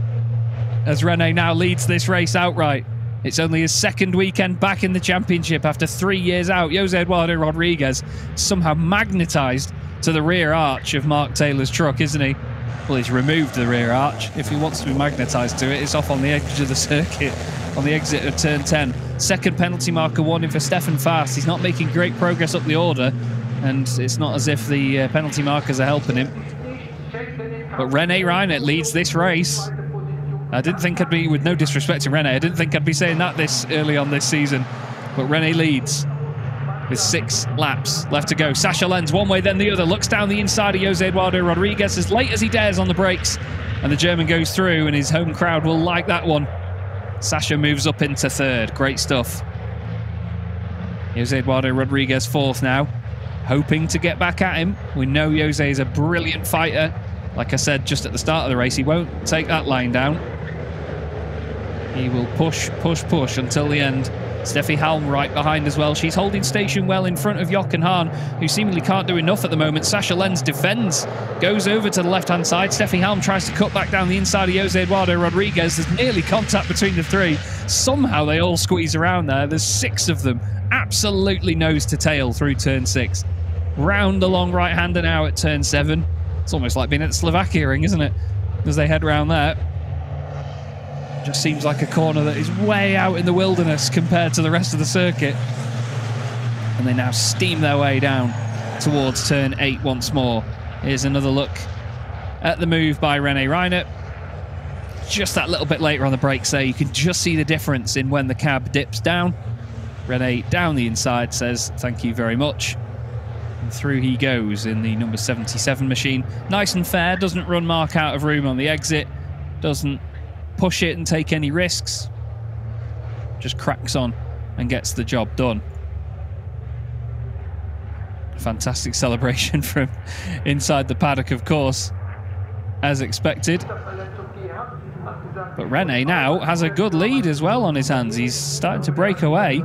as René now leads this race outright. It's only his second weekend back in the championship after 3 years out. Jose Eduardo Rodriguez somehow magnetised to the rear arch of Mark Taylor's truck, isn't he? Well, he's removed the rear arch. If he wants to be magnetised to it, it's off on the edge of the circuit on the exit of turn 10. Second penalty marker warning for Stefan Fast. He's not making great progress up the order, and it's not as if the penalty markers are helping him. But René Reinert leads this race. I didn't think I'd be, with no disrespect to René, I didn't think I'd be saying that this early on this season. But René leads with 6 laps left to go. Sasha Lenz one way then the other, looks down the inside of Jose Eduardo Rodriguez as late as he dares on the brakes, and the German goes through, and his home crowd will like that one. Sasha moves up into 3rd. Great stuff. Jose Eduardo Rodriguez 4th now, hoping to get back at him. We know Jose is a brilliant fighter. Like I said just at the start of the race, he won't take that line down. He will push, push, push until the end. Steffi Halm right behind as well. She's holding station well in front of Jochen Hahn, who seemingly can't do enough at the moment. Sasha Lenz defends, goes over to the left-hand side. Steffi Halm tries to cut back down the inside of Jose Eduardo Rodriguez. There's nearly contact between the 3. Somehow they all squeeze around there. There's 6 of them, absolutely nose to tail through turn 6. Round along right-hander now at turn 7. It's almost like being at the Slovakia ring, isn't it? As they head round there. Just seems like a corner that is way out in the wilderness compared to the rest of the circuit. And they now steam their way down towards turn 8 once more. Here's another look at the move by René Reinert. Just that little bit later on the brakes there, you can just see the difference in when the cab dips down. René down the inside says, thank you very much. And through he goes in the number 77 machine. Nice and fair, doesn't run Mark out of room on the exit, doesn't push it and take any risks, just cracks on and gets the job done. Fantastic celebration from inside the paddock, of course, as expected. But René now has a good lead as well on his hands. He's starting to break away.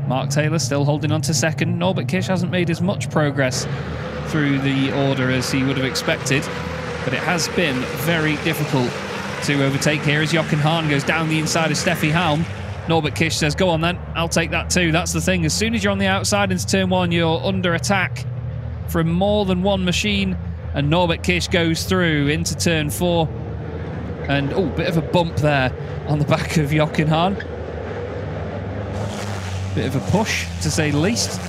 Mark Taylor still holding on to 2nd. Norbert Kish hasn't made as much progress through the order as he would have expected, but it has been very difficult to overtake here as Jochen Hahn goes down the inside of Steffi Halm. Norbert Kish says, go on then, I'll take that too. That's the thing, as soon as you're on the outside into turn 1, you're under attack from more than one machine, and Norbert Kish goes through into turn 4, and oh, bit of a bump there on the back of Jochen Hahn. Bit of a push, to say the least.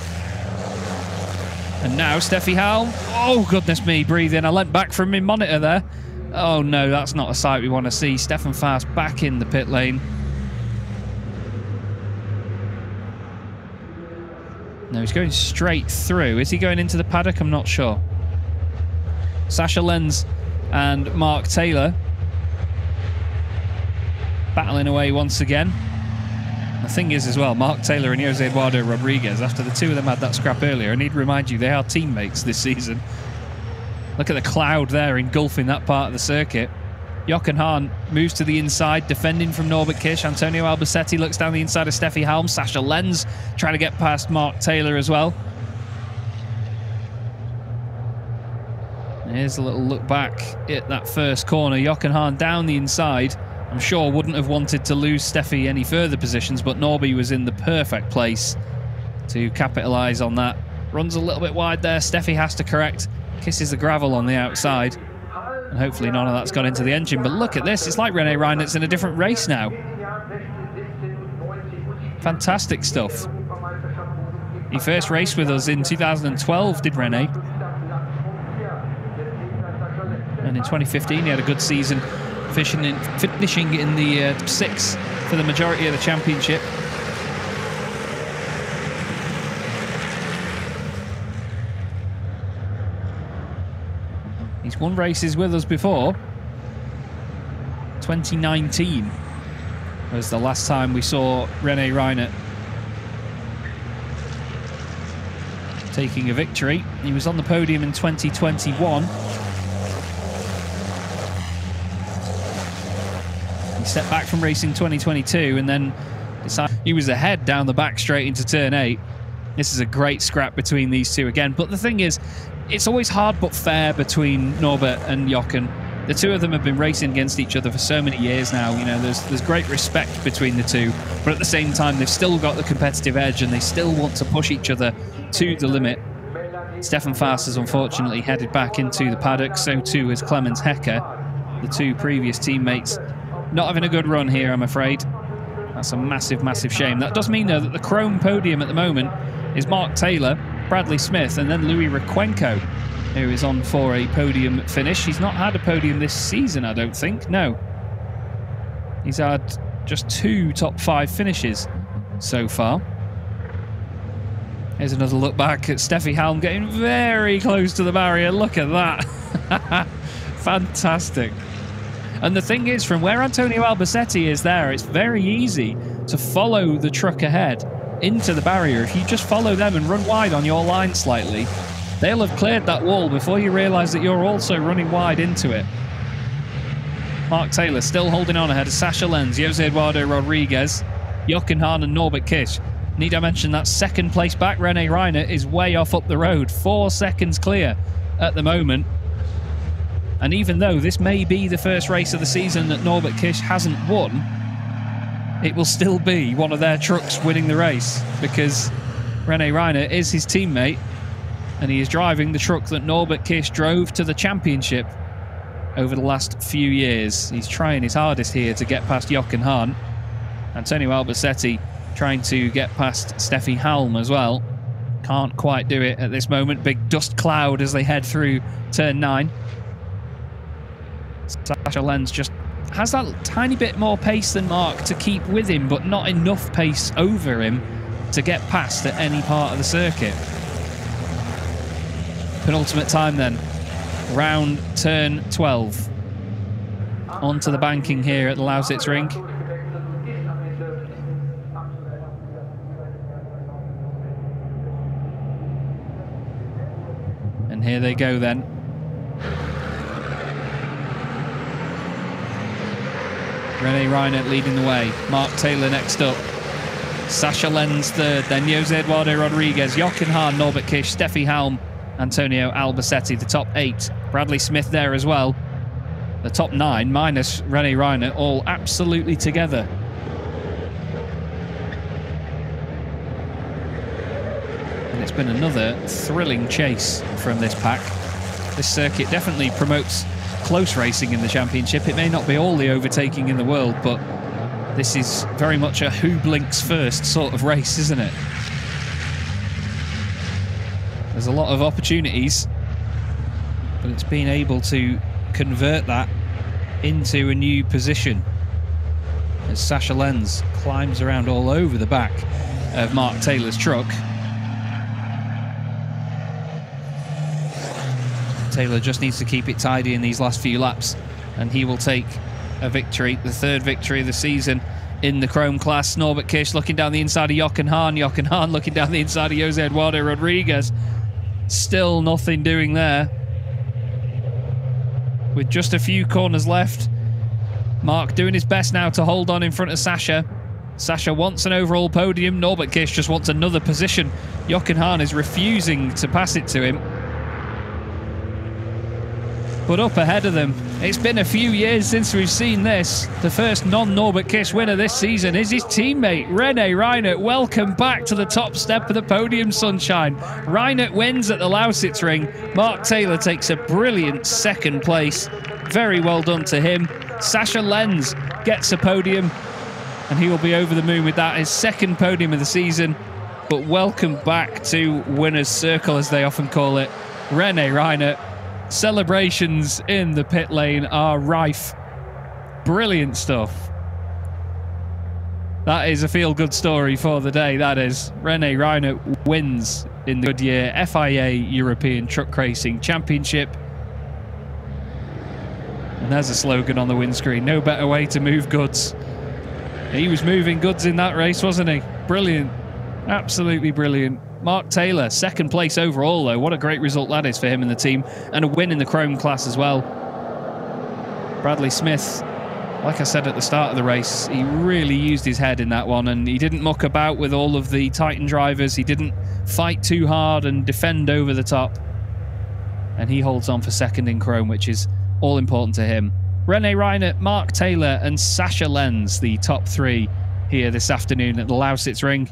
And now Steffi Halm. Oh, goodness me, breathe in. I leant back from my monitor there. Oh, no, that's not a sight we want to see. Stefan Fast back in the pit lane. No, he's going straight through. Is he going into the paddock? I'm not sure. Sasha Lenz and Mark Taylor battling away once again. The thing is as well, Mark Taylor and Jose Eduardo Rodriguez, after the two of them had that scrap earlier, I need to remind you, they are teammates this season. Look at the cloud there engulfing that part of the circuit. Jochen Hahn moves to the inside, defending from Norbert Kish. Antonio Albacete looks down the inside of Steffi Halm. Sasha Lenz trying to get past Mark Taylor as well. Here's a little look back at that first corner. Jochen Hahn down the inside. I'm sure wouldn't have wanted to lose Steffi any further positions, but Norby was in the perfect place to capitalise on that. Runs a little bit wide there. Steffi has to correct. Kisses the gravel on the outside. And hopefully none of that's gone into the engine. But look at this. It's like René Reinert's in a different race now. Fantastic stuff. He first raced with us in 2012, did René. And in 2015, he had a good season, finishing in the 6th for the majority of the championship. He's won races with us before. 2019 was the last time we saw René Reinert taking a victory. He was on the podium in 2021. He stepped back from racing 2022 and then decided he was ahead down the back straight into turn 8. This is a great scrap between these two again. But the thing is, it's always hard but fair between Norbert and Jochen. The two of them have been racing against each other for so many years now. You know, there's great respect between the two, but at the same time, they've still got the competitive edge and they still want to push each other to the limit. Stefan Faas has unfortunately headed back into the paddock, so too is Clemens Hecker, the two previous teammates. Not having a good run here, I'm afraid. That's a massive, massive shame. That does mean, though, that the chrome podium at the moment is Mark Taylor, Bradley Smith, and then Louis Requenco, who is on for a podium finish. He's not had a podium this season, I don't think. No. He's had just 2 top 5 finishes so far. Here's another look back at Steffi Halm getting very close to the barrier. Look at that. Fantastic. And the thing is, from where Antonio Albacete is there, it's very easy to follow the truck ahead into the barrier. If you just follow them and run wide on your line slightly, they'll have cleared that wall before you realise that you're also running wide into it. Mark Taylor still holding on ahead of Sasha Lenz, Jose Eduardo Rodriguez, Jochen Hahn and Norbert Kish. Need I mention that second place back, René Reinert, is way off up the road, 4 seconds clear at the moment. And even though this may be the first race of the season that Norbert Kish hasn't won, it will still be one of their trucks winning the race, because René Reinert is his teammate and he is driving the truck that Norbert Kish drove to the championship over the last few years. He's trying his hardest here to get past Jochen Hahn. Antonio Albacete trying to get past Steffi Halm as well. Can't quite do it at this moment. Big dust cloud as they head through turn 9. Sasha Lenz just has that tiny bit more pace than Mark to keep with him, but not enough pace over him to get past at any part of the circuit. Penultimate time then. Round turn 12. Onto the banking here at the Lausitzring. And here they go then. René Reinert leading the way. Mark Taylor next up. Sasha Lenz third. Then Jose Eduardo Rodriguez, Jochen Hahn, Norbert Kish, Steffi Halm, Antonio Albacete. The top 8. Bradley Smith there as well. The top 9 minus René Reinert, all absolutely together. And it's been another thrilling chase from this pack. This circuit definitely promotes close racing in the championship. It may not be all the overtaking in the world, but this is very much a who blinks first sort of race, isn't it? There's a lot of opportunities, but it's being able to convert that into a new position as Sasha Lenz climbs around all over the back of Mark Taylor's truck. Taylor just needs to keep it tidy in these last few laps and he will take a victory, the 3rd victory of the season. in the Chrome class. Norbert Kish looking down the inside of Jochen Hahn. Jochen Hahn looking down the inside of Jose Eduardo Rodriguez. Still nothing doing there. With just a few corners left. Mark doing his best now to hold on in front of Sasha. Sasha wants an overall podium. Norbert Kish just wants another position. Jochen Hahn is refusing to pass it to him. But up ahead of them, it's been a few years since we've seen this. The first non-Norbert Kish winner this season is his teammate, René Reinert. Welcome back to the top step of the podium, sunshine. Reinert wins at the Lausitzring. Mark Taylor takes a brilliant second place. Very well done to him. Sascha Lenz gets a podium, and he will be over the moon with that. His second podium of the season. But welcome back to winner's circle, as they often call it. René Reinert. Celebrations in the pit lane are rife. Brilliant stuff. That is a feel-good story for the day, that is. René Reinert wins in the Goodyear FIA European Truck Racing Championship. And there's a slogan on the windscreen: no better way to move goods. He was moving goods in that race, wasn't he? Brilliant. Absolutely brilliant. Mark Taylor, second place overall, though. What a great result that is for him and the team. And a win in the Chrome class as well. Bradley Smith, like I said at the start of the race, he really used his head in that one, and he didn't muck about with all of the Titan drivers. He didn't fight too hard and defend over the top. And he holds on for second in Chrome, which is all important to him. René Reinert, Mark Taylor and Sascha Lenz, the top three here this afternoon at the Lausitzring.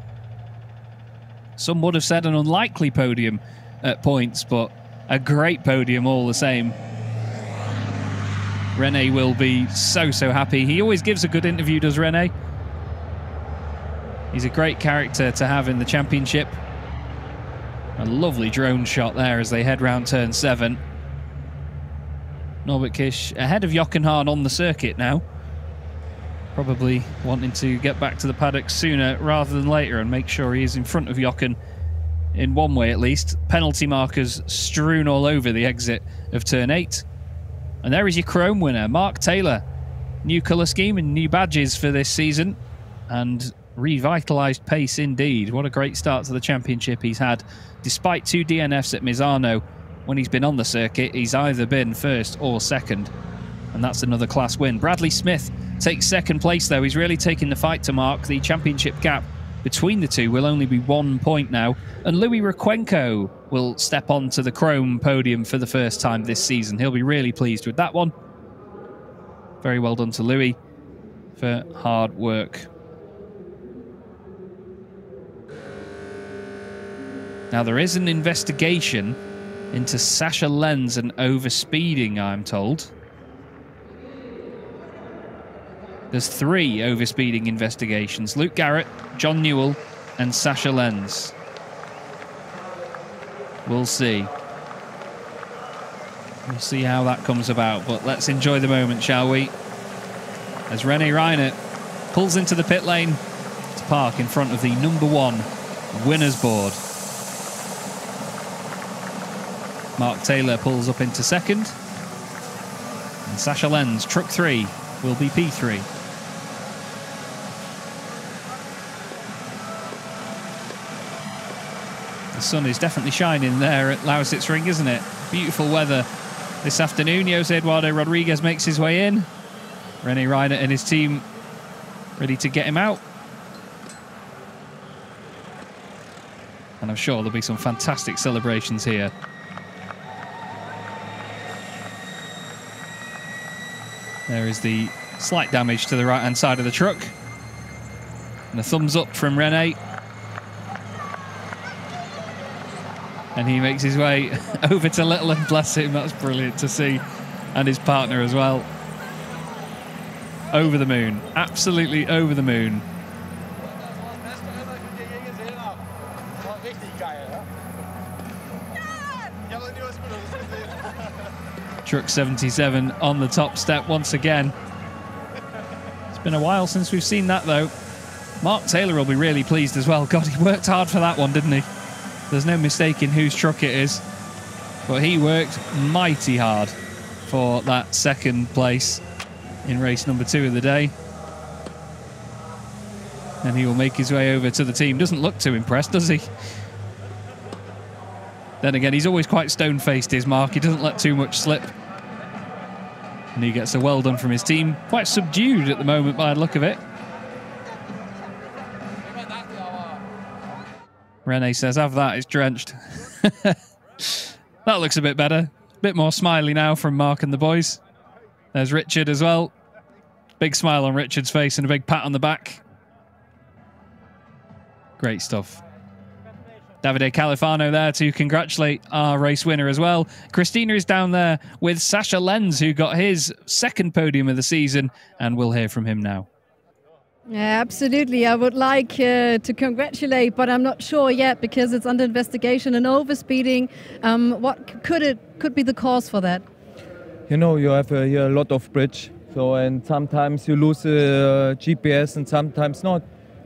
Some would have said an unlikely podium at points, but a great podium all the same. René will be so happy. He always gives a good interview, does René? He's a great character to have in the championship. A lovely drone shot there as they head round turn 7. Norbert Kish ahead of Jochen Hahn on the circuit now. Probably wanting to get back to the paddock sooner rather than later and make sure he is in front of Jochen in one way at least. Penalty markers strewn all over the exit of turn 8. And there is your Chrome winner, Mark Taylor. New colour scheme and new badges for this season. And revitalised pace indeed. What a great start to the championship he's had. Despite 2 DNFs at Misano, when he's been on the circuit, he's either been first or second. And that's another class win. Bradley Smith takes second place, though. He's really taking the fight to Mark. The championship gap between the two will only be 1 point now. And Louis Requenco will step onto the Chrome podium for the first time this season. He'll be really pleased with that one. Very well done to Louis for hard work. Now, there is an investigation into Sascha Lenz and overspeeding, I'm told. There's 3 overspeeding investigations. Luke Garrett, John Newell, and Sascha Lenz. We'll see. We'll see how that comes about, but let's enjoy the moment, shall we? As René Reinert pulls into the pit lane to park in front of the number 1 winner's board. Mark Taylor pulls up into second. And Sascha Lenz, truck 3, will be P3. The sun is definitely shining there at Lausitzring, isn't it? Beautiful weather this afternoon. Jose Eduardo Rodriguez makes his way in. René Reinert and his team ready to get him out. And I'm sure there'll be some fantastic celebrations here. There is the slight damage to the right-hand side of the truck. And a thumbs up from René. And he makes his way over to Littleton, bless him. That's brilliant to see. And his partner as well. Over the moon. Absolutely over the moon. Truck 77 on the top step once again. It's been a while since we've seen that, though. Mark Taylor will be really pleased as well. God, he worked hard for that one, didn't he? There's no mistaking whose truck it is. But he worked mighty hard for that second place in race number 2 of the day. And he will make his way over to the team. Doesn't look too impressed, does he? Then again, he's always quite stone-faced, is Mark. He doesn't let too much slip. And he gets a well done from his team. Quite subdued at the moment by the look of it. Rene says, have that, it's drenched. That looks a bit better. A bit more smiley now from Mark and the boys. There's Richard as well. Big smile on Richard's face and a big pat on the back. Great stuff. Davide Califano there to congratulate our race winner as well. Christina is down there with Sasha Lenz, who got his second podium of the season, and we'll hear from him now. Yeah, absolutely. I would like to congratulate, but I'm not sure yet because it's under investigation and overspeeding. What could be the cause for that? You know, you have here a lot of bridge, so and sometimes you lose GPS and sometimes not.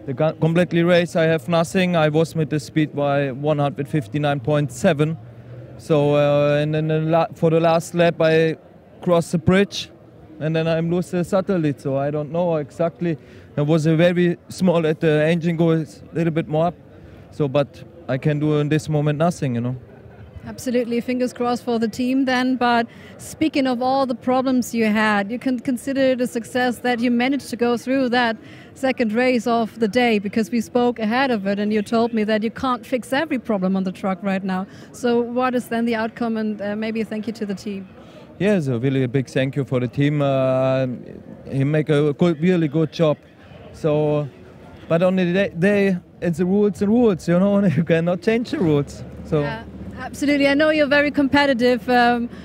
The completely race, I have nothing. I was with the speed by 159.7. So and then for the last lap, I crossed the bridge, and then I lose the satellite. So I don't know exactly. It was a very small at the engine goes a little bit more up. So, but I can do in this moment nothing, you know. Absolutely, fingers crossed for the team then. But speaking of all the problems you had, you can consider it a success that you managed to go through that second race of the day, because we spoke ahead of it and you told me that you can't fix every problem on the truck right now. So what is then the outcome, and maybe a thank you to the team? Yes, a really big thank you for the team. He make a really good job. So, but on the day, it's the rules, you know, you cannot change the rules. So. Yeah. Absolutely. I know you're very competitive.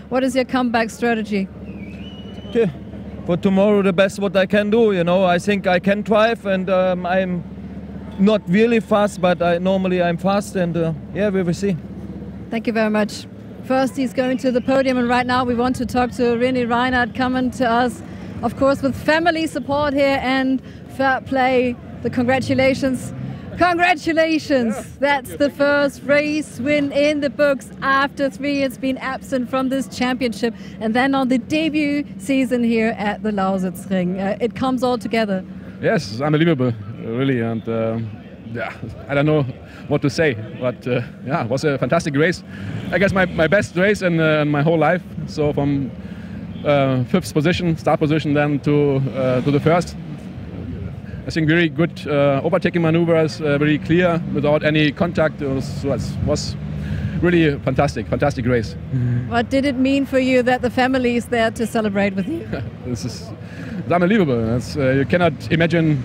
What is your comeback strategy? Yeah. For tomorrow, the best what I can do, you know. I think I can drive, and I'm not really fast, but normally I'm fast, and yeah, we will see. Thank you very much. First, he's going to the podium, and right now we want to talk to René Reinhardt, coming to us, of course, with family support here and fair play. The congratulations. Congratulations! Yeah, that's the first race win in the books after 3 years being absent from this championship, and then on the debut season here at the Lausitzring. It comes all together. Yes, it's unbelievable, really, and yeah, I don't know what to say, but yeah, it was a fantastic race. I guess my best race in my whole life. So from 5th position, start position, then to the first. I think very good overtaking maneuvers, very clear, without any contact. It was really fantastic race. What did it mean for you that the family is there to celebrate with you? It's unbelievable. You cannot imagine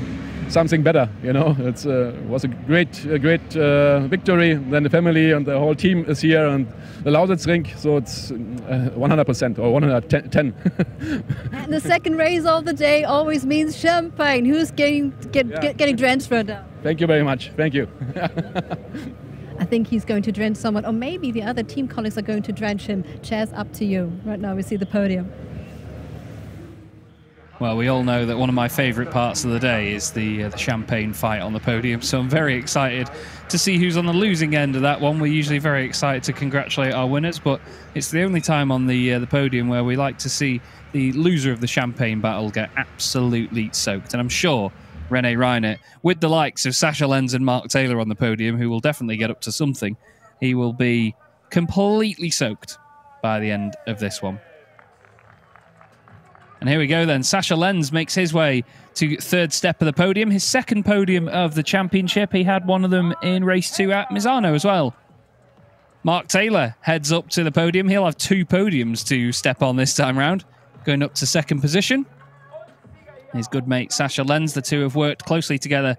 something better, you know. It was a great victory. Then the family and the whole team is here, and the Lausitzring, so it's 100% or 110. And the second race of the day always means champagne. Who's getting transferred now? Thank you very much. Thank you. I think he's going to drench someone, or maybe the other team colleagues are going to drench him. Chaz, up to you. Right now we see the podium. Well, we all know that one of my favourite parts of the day is the champagne fight on the podium, so I'm very excited to see who's on the losing end of that one. We're usually very excited to congratulate our winners, but it's the only time on the podium where we like to see the loser of the champagne battle get absolutely soaked. And I'm sure René Reinhardt, with the likes of Sasha Lenz and Mark Taylor on the podium, who will definitely get up to something, he will be completely soaked by the end of this one. And here we go then. Sasha Lenz makes his way to third step of the podium. His second podium of the championship. He had one of them in race 2 at Misano as well. Mark Taylor heads up to the podium. He'll have 2 podiums to step on this time round. Going up to second position. His good mate Sasha Lenz. The two have worked closely together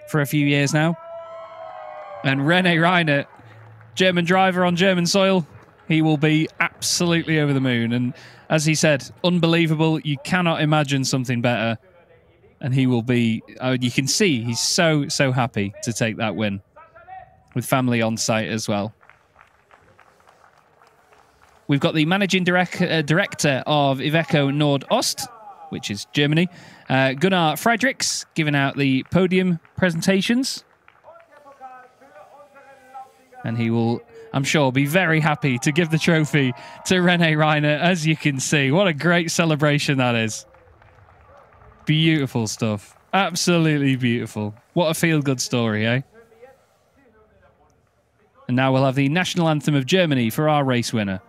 for a few years now. And René Reinhardt, German driver on German soil. He will be absolutely over the moon. And as he said, unbelievable. You cannot imagine something better. And he will be, you can see he's so happy to take that win. With family on site as well. We've got the managing director of Iveco Nordost, which is Germany, Gunnar Friedrichs, giving out the podium presentations. And he will, I'm sure, be very happy to give the trophy to René Reinhardt, as you can see. What a great celebration that is. Beautiful stuff. Absolutely beautiful. What a feel-good story, eh? And now we'll have the national anthem of Germany for our race winner.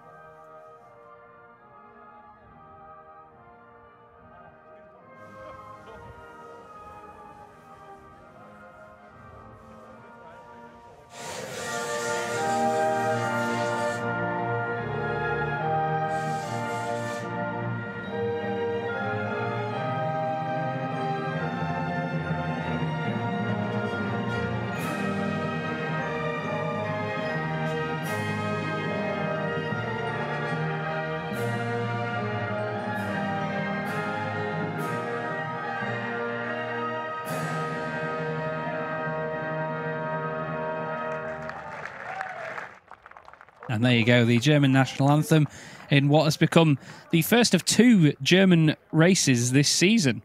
And there you go, the German national anthem in what has become the first of 2 German races this season.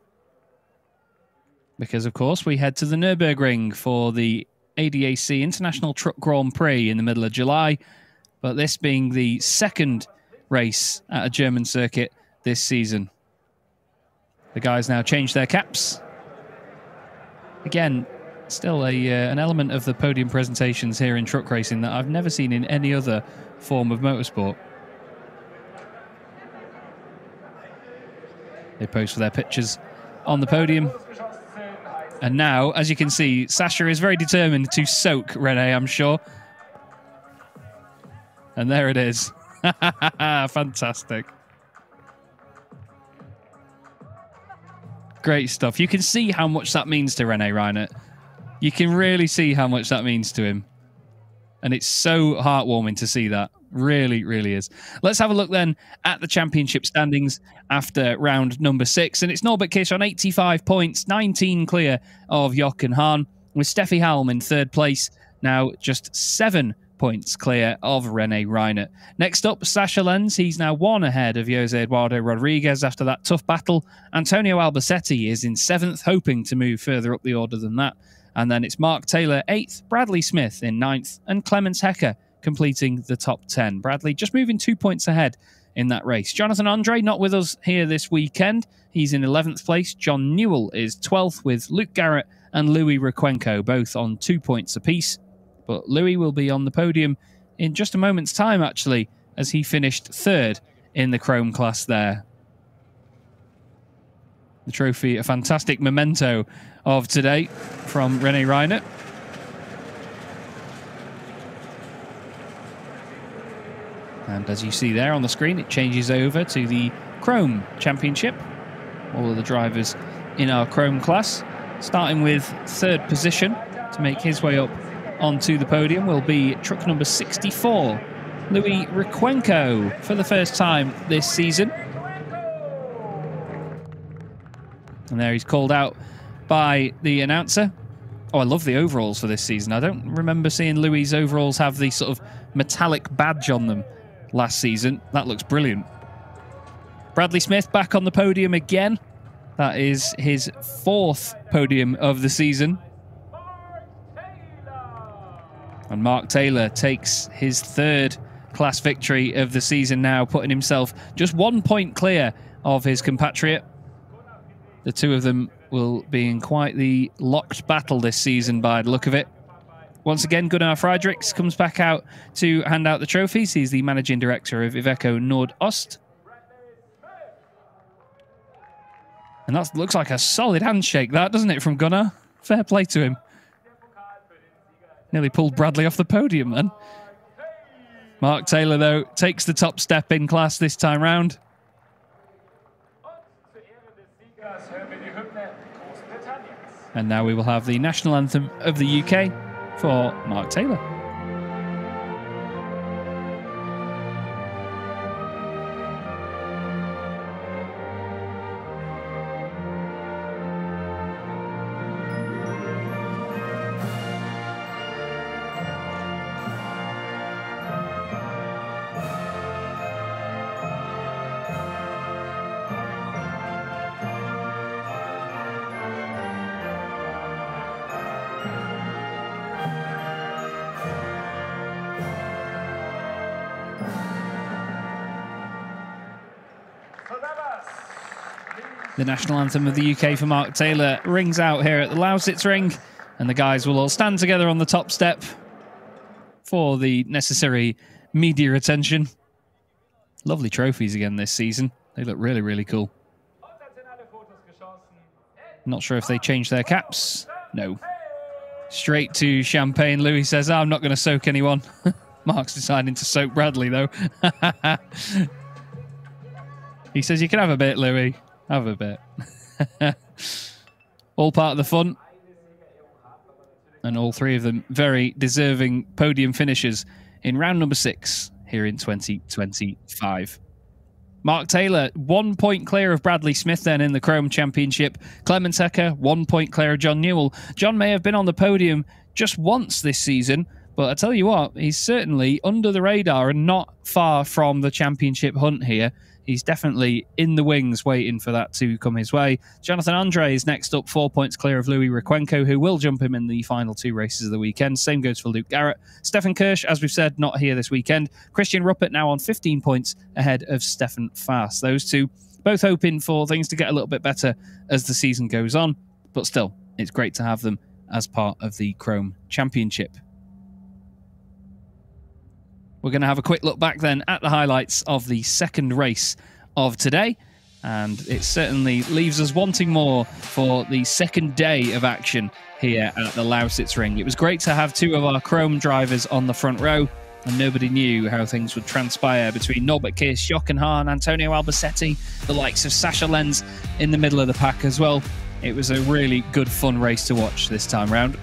Because, of course, we head to the Nürburgring for the ADAC International Truck Grand Prix in the middle of July. But this being the second race at a German circuit this season. The guys now change their caps. Again, still an element of the podium presentations here in truck racing that I've never seen in any other form of motorsport. They pose for their pictures on the podium. And now, as you can see, Sasha is very determined to soak Rene, I'm sure. And there it is. Fantastic. Great stuff. You can see how much that means to Rene Reinert. You can really see how much that means to him. And it's so heartwarming to see that. Really, really is. Let's have a look then at the championship standings after round number 6. And it's Norbert Kiss on 85 points, 19 clear of Jochen Hahn, with Steffi Halm in 3rd place, now just 7 points clear of Rene Reinert. Next up, Sasha Lenz. He's now 1 ahead of Jose Eduardo Rodriguez after that tough battle. Antonio Albacetti is in 7th, hoping to move further up the order than that. And then it's Mark Taylor 8th, Bradley Smith in 9th, and Clemens Hecker completing the top 10. Bradley just moving 2 points ahead in that race. Jonathan Andre not with us here this weekend. He's in 11th place. John Newell is 12th with Luke Garrett and Louis Requenco both on 2 points apiece. But Louis will be on the podium in just a moment's time, actually, as he finished 3rd in the Chrome class there. The trophy, a fantastic memento of today from Rene Reinert. And as you see there on the screen, it changes over to the Chrome Championship. All of the drivers in our Chrome class, starting with 3rd position to make his way up onto the podium, will be truck number 64, Louis Requenco, for the first time this season. And there he's called out by the announcer. Oh, I love the overalls for this season. I don't remember seeing Louis' overalls have the sort of metallic badge on them last season. That looks brilliant. Bradley Smith back on the podium again. That is his 4th podium of the season. And Mark Taylor takes his 3rd class victory of the season now, putting himself just 1 point clear of his compatriot. The two of them will be in quite the locked battle this season by the look of it. Once again, Gunnar Friedrichs comes back out to hand out the trophies. He's the managing director of Iveco Nordost. And that looks like a solid handshake, that, doesn't it, from Gunnar? Fair play to him. Nearly pulled Bradley off the podium then. Mark Taylor, though, takes the top step in class this time round. And now we will have the national anthem of the UK for Mark Taylor. The national anthem of the UK for Mark Taylor rings out here at the Lausitzring, and the guys will all stand together on the top step for the necessary media attention. Lovely trophies again this season. They look really, really cool. Not sure if they changed their caps. No. Straight to champagne. Louis says, I'm not going to soak anyone. Mark's deciding to soak Bradley, though. He says, you can have a bit, Louis. Have a bit. All part of the fun. And all three of them very deserving podium finishers in round number 6 here in 2025. Mark Taylor, 1 point clear of Bradley Smith then in the Chrome Championship. Clement Hecker, 1 point clear of John Newell. John may have been on the podium just once this season, but I tell you what, he's certainly under the radar and not far from the championship hunt here. He's definitely in the wings waiting for that to come his way. Jonathan Andre is next up, 4 points clear of Louis Requenco, who will jump him in the final 2 races of the weekend. Same goes for Luke Garrett. Stefan Kirsch, as we've said, not here this weekend. Christian Ruppert now on 15 points ahead of Stefan Faas. Those two both hoping for things to get a little bit better as the season goes on. But still, it's great to have them as part of the Chrome Championship. We're going to have a quick look back then at the highlights of the second race of today. And it certainly leaves us wanting more for the second day of action here at the Lausitzring. It was great to have 2 of our Chrome drivers on the front row, and nobody knew how things would transpire between Norbert Kirsch, Jochen Hahn, Antonio Albacetti, the likes of Sascha Lenz in the middle of the pack as well. It was a really good, fun race to watch this time round.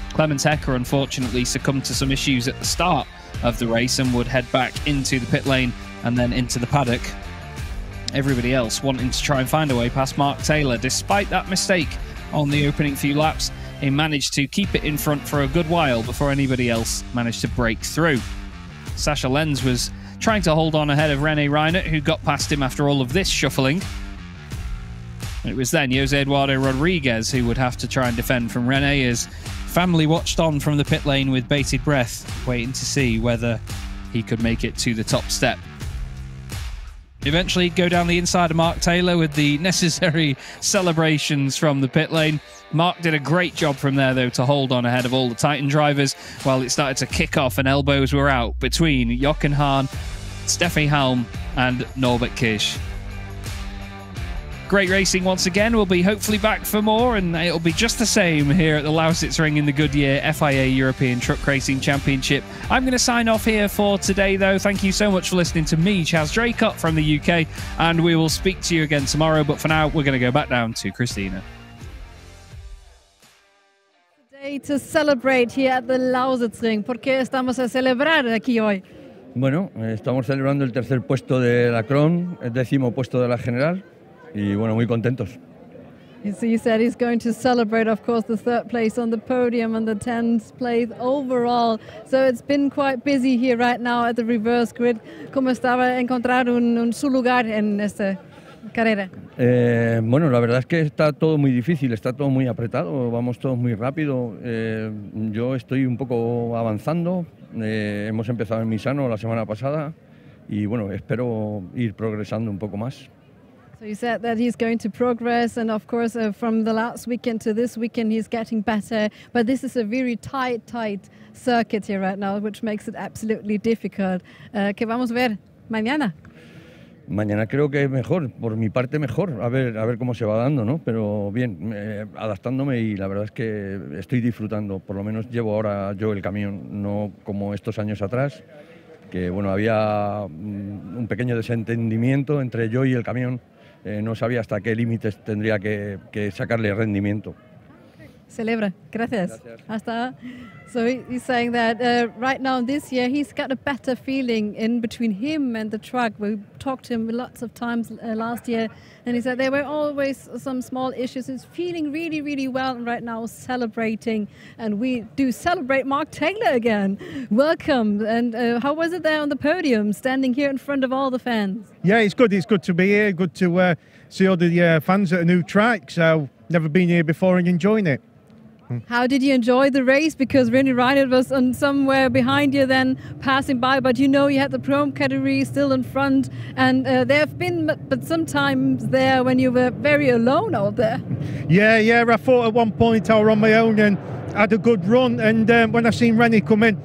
Clement Hecker unfortunately succumbed to some issues at the start of the race and would head back into the pit lane and then into the paddock. Everybody else wanting to try and find a way past Mark Taylor. Despite that mistake on the opening few laps, he managed to keep it in front for a good while before anybody else managed to break through. Sascha Lenz was trying to hold on ahead of René Reinert, who got past him after all of this shuffling. It was then Jose Eduardo Rodriguez who would have to try and defend from René as family watched on from the pit lane with bated breath, waiting to see whether he could make it to the top step. Eventually go down the inside of Mark Taylor with the necessary celebrations from the pit lane. Mark did a great job from there, though, to hold on ahead of all the Titan drivers while it started to kick off and elbows were out between Jochen Hahn, Steffi Halm and Norbert Kirsch. Great racing once again. We'll be hopefully back for more, and it'll be just the same here at the Lausitzring in the Goodyear FIA European Truck Racing Championship. I'm going to sign off here for today, though. Thank you so much for listening to me, Chaz Draycott from the UK, and we will speak to you again tomorrow. But for now, we're going to go back down to Christina. Today to celebrate here at the Lausitzring. ¿Por qué estamos a celebrar aquí hoy? Bueno, estamos celebrando el tercer puesto de la Chrome, el 10º puesto de la general. Y bueno, muy contentos. So you said he's going to celebrate, of course, the 3rd place on the podium and the 10th place overall. So it's been quite busy here right now at the reverse grid. ¿Cómo estaba encontrar su lugar en esta carrera? Bueno, la verdad es que está todo muy difícil, está todo muy apretado, vamos todos muy rápido. Yo estoy un poco avanzando. Hemos empezado en Misano la semana pasada y bueno, espero ir progresando un poco más. So you said that he's going to progress, and of course from the last weekend to this weekend he's getting better, but this is a very tight circuit here right now, which makes it absolutely difficult. ¿Qué vamos a ver mañana? Mañana creo que mejor, por mi parte mejor, a ver cómo se va dando, ¿no? Pero bien, adaptándome y la verdad es que estoy disfrutando, por lo menos llevo ahora yo el camión, no como estos años atrás, que bueno, había un pequeño desentendimiento entre yo y el camión. No sabía hasta qué límites tendría que sacarle rendimiento. Celebra. Gracias. Hasta. So he's saying that right now this year he's got a better feeling in between him and the truck. We talked to him lots of times last year, and he said there were always some small issues. He's feeling really, really well, and right now celebrating. And we do celebrate Mark Taylor again. Welcome. And how was it there on the podium, standing here in front of all the fans? Yeah, it's good. It's good to be here. Good to see all the fans at a new track. So never been here before and enjoying it. How did you enjoy the race? Because Rinny Reinhardt was on somewhere behind you, then passing by, but you know you had the Pro category still in front, and there have been but sometimes there when you were very alone out there. Yeah, I thought at one point I was on my own and had a good run, and when I seen Rennie coming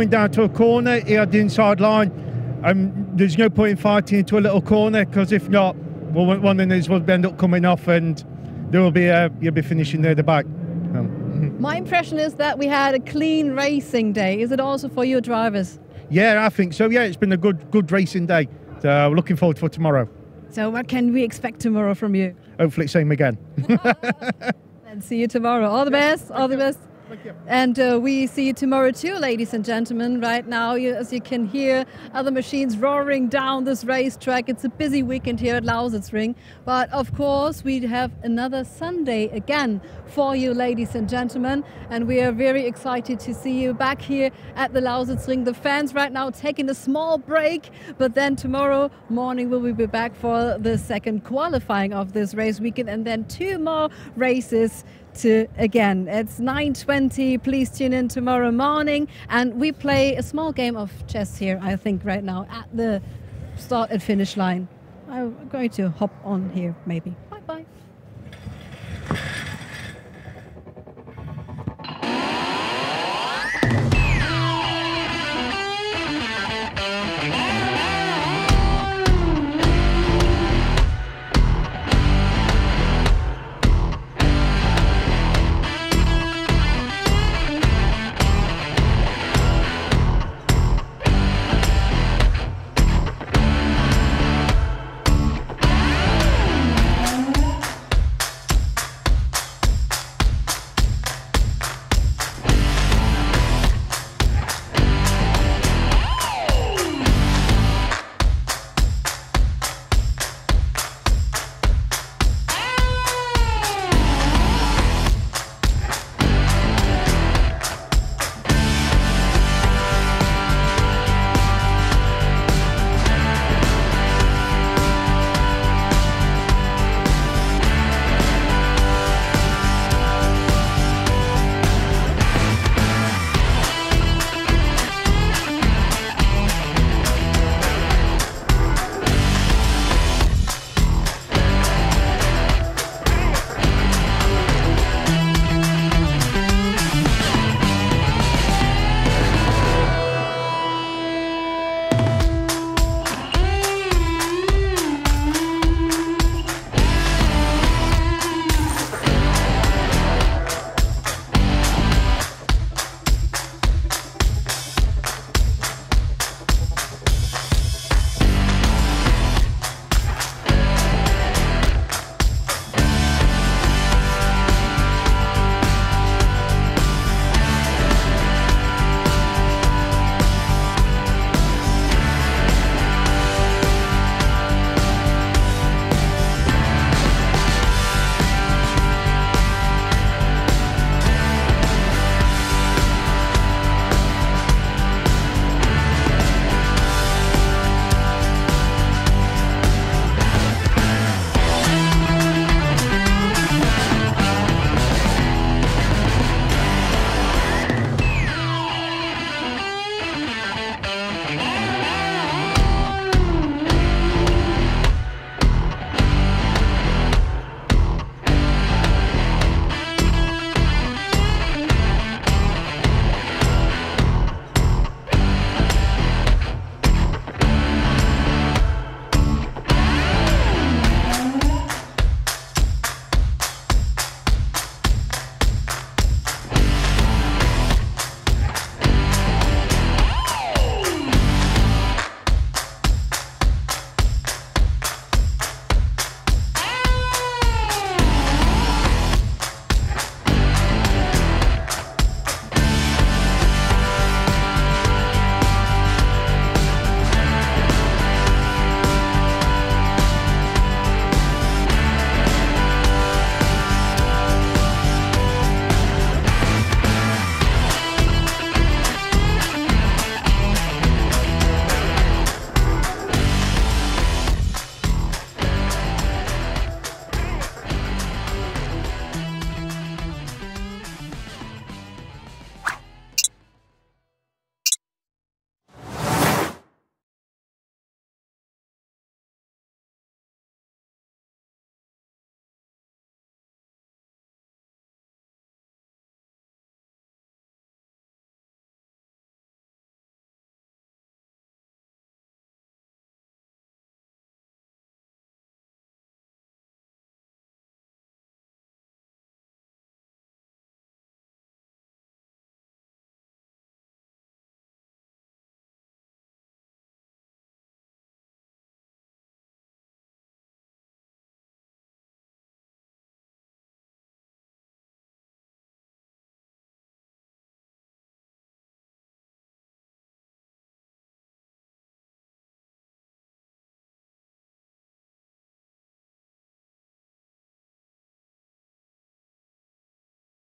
down to a corner, he had the inside line. There's no point in fighting into a little corner, because if not, well, one of these will end up coming off, and there will be you'll be finishing near the back. My impression is that we had a clean racing day. Is it also for your drivers? Yeah, I think so. Yeah, it's been a good racing day. So we're looking forward for tomorrow. So what can we expect tomorrow from you? Hopefully same again. And see you tomorrow. All the best. All the best. And we see you tomorrow too, ladies and gentlemen. Right now, as you can hear, other machines roaring down this racetrack. It's a busy weekend here at Lausitzring. But of course, we have another Sunday again for you, ladies and gentlemen. And we are very excited to see you back here at the Lausitzring. The fans right now taking a small break, but then tomorrow morning we will be back for the second qualifying of this race weekend, and then 2 more races again. It's 9:20. Please tune in tomorrow morning, and we play a small game of chess here, I think, right now at the start and finish line. I'm going to hop on here maybe.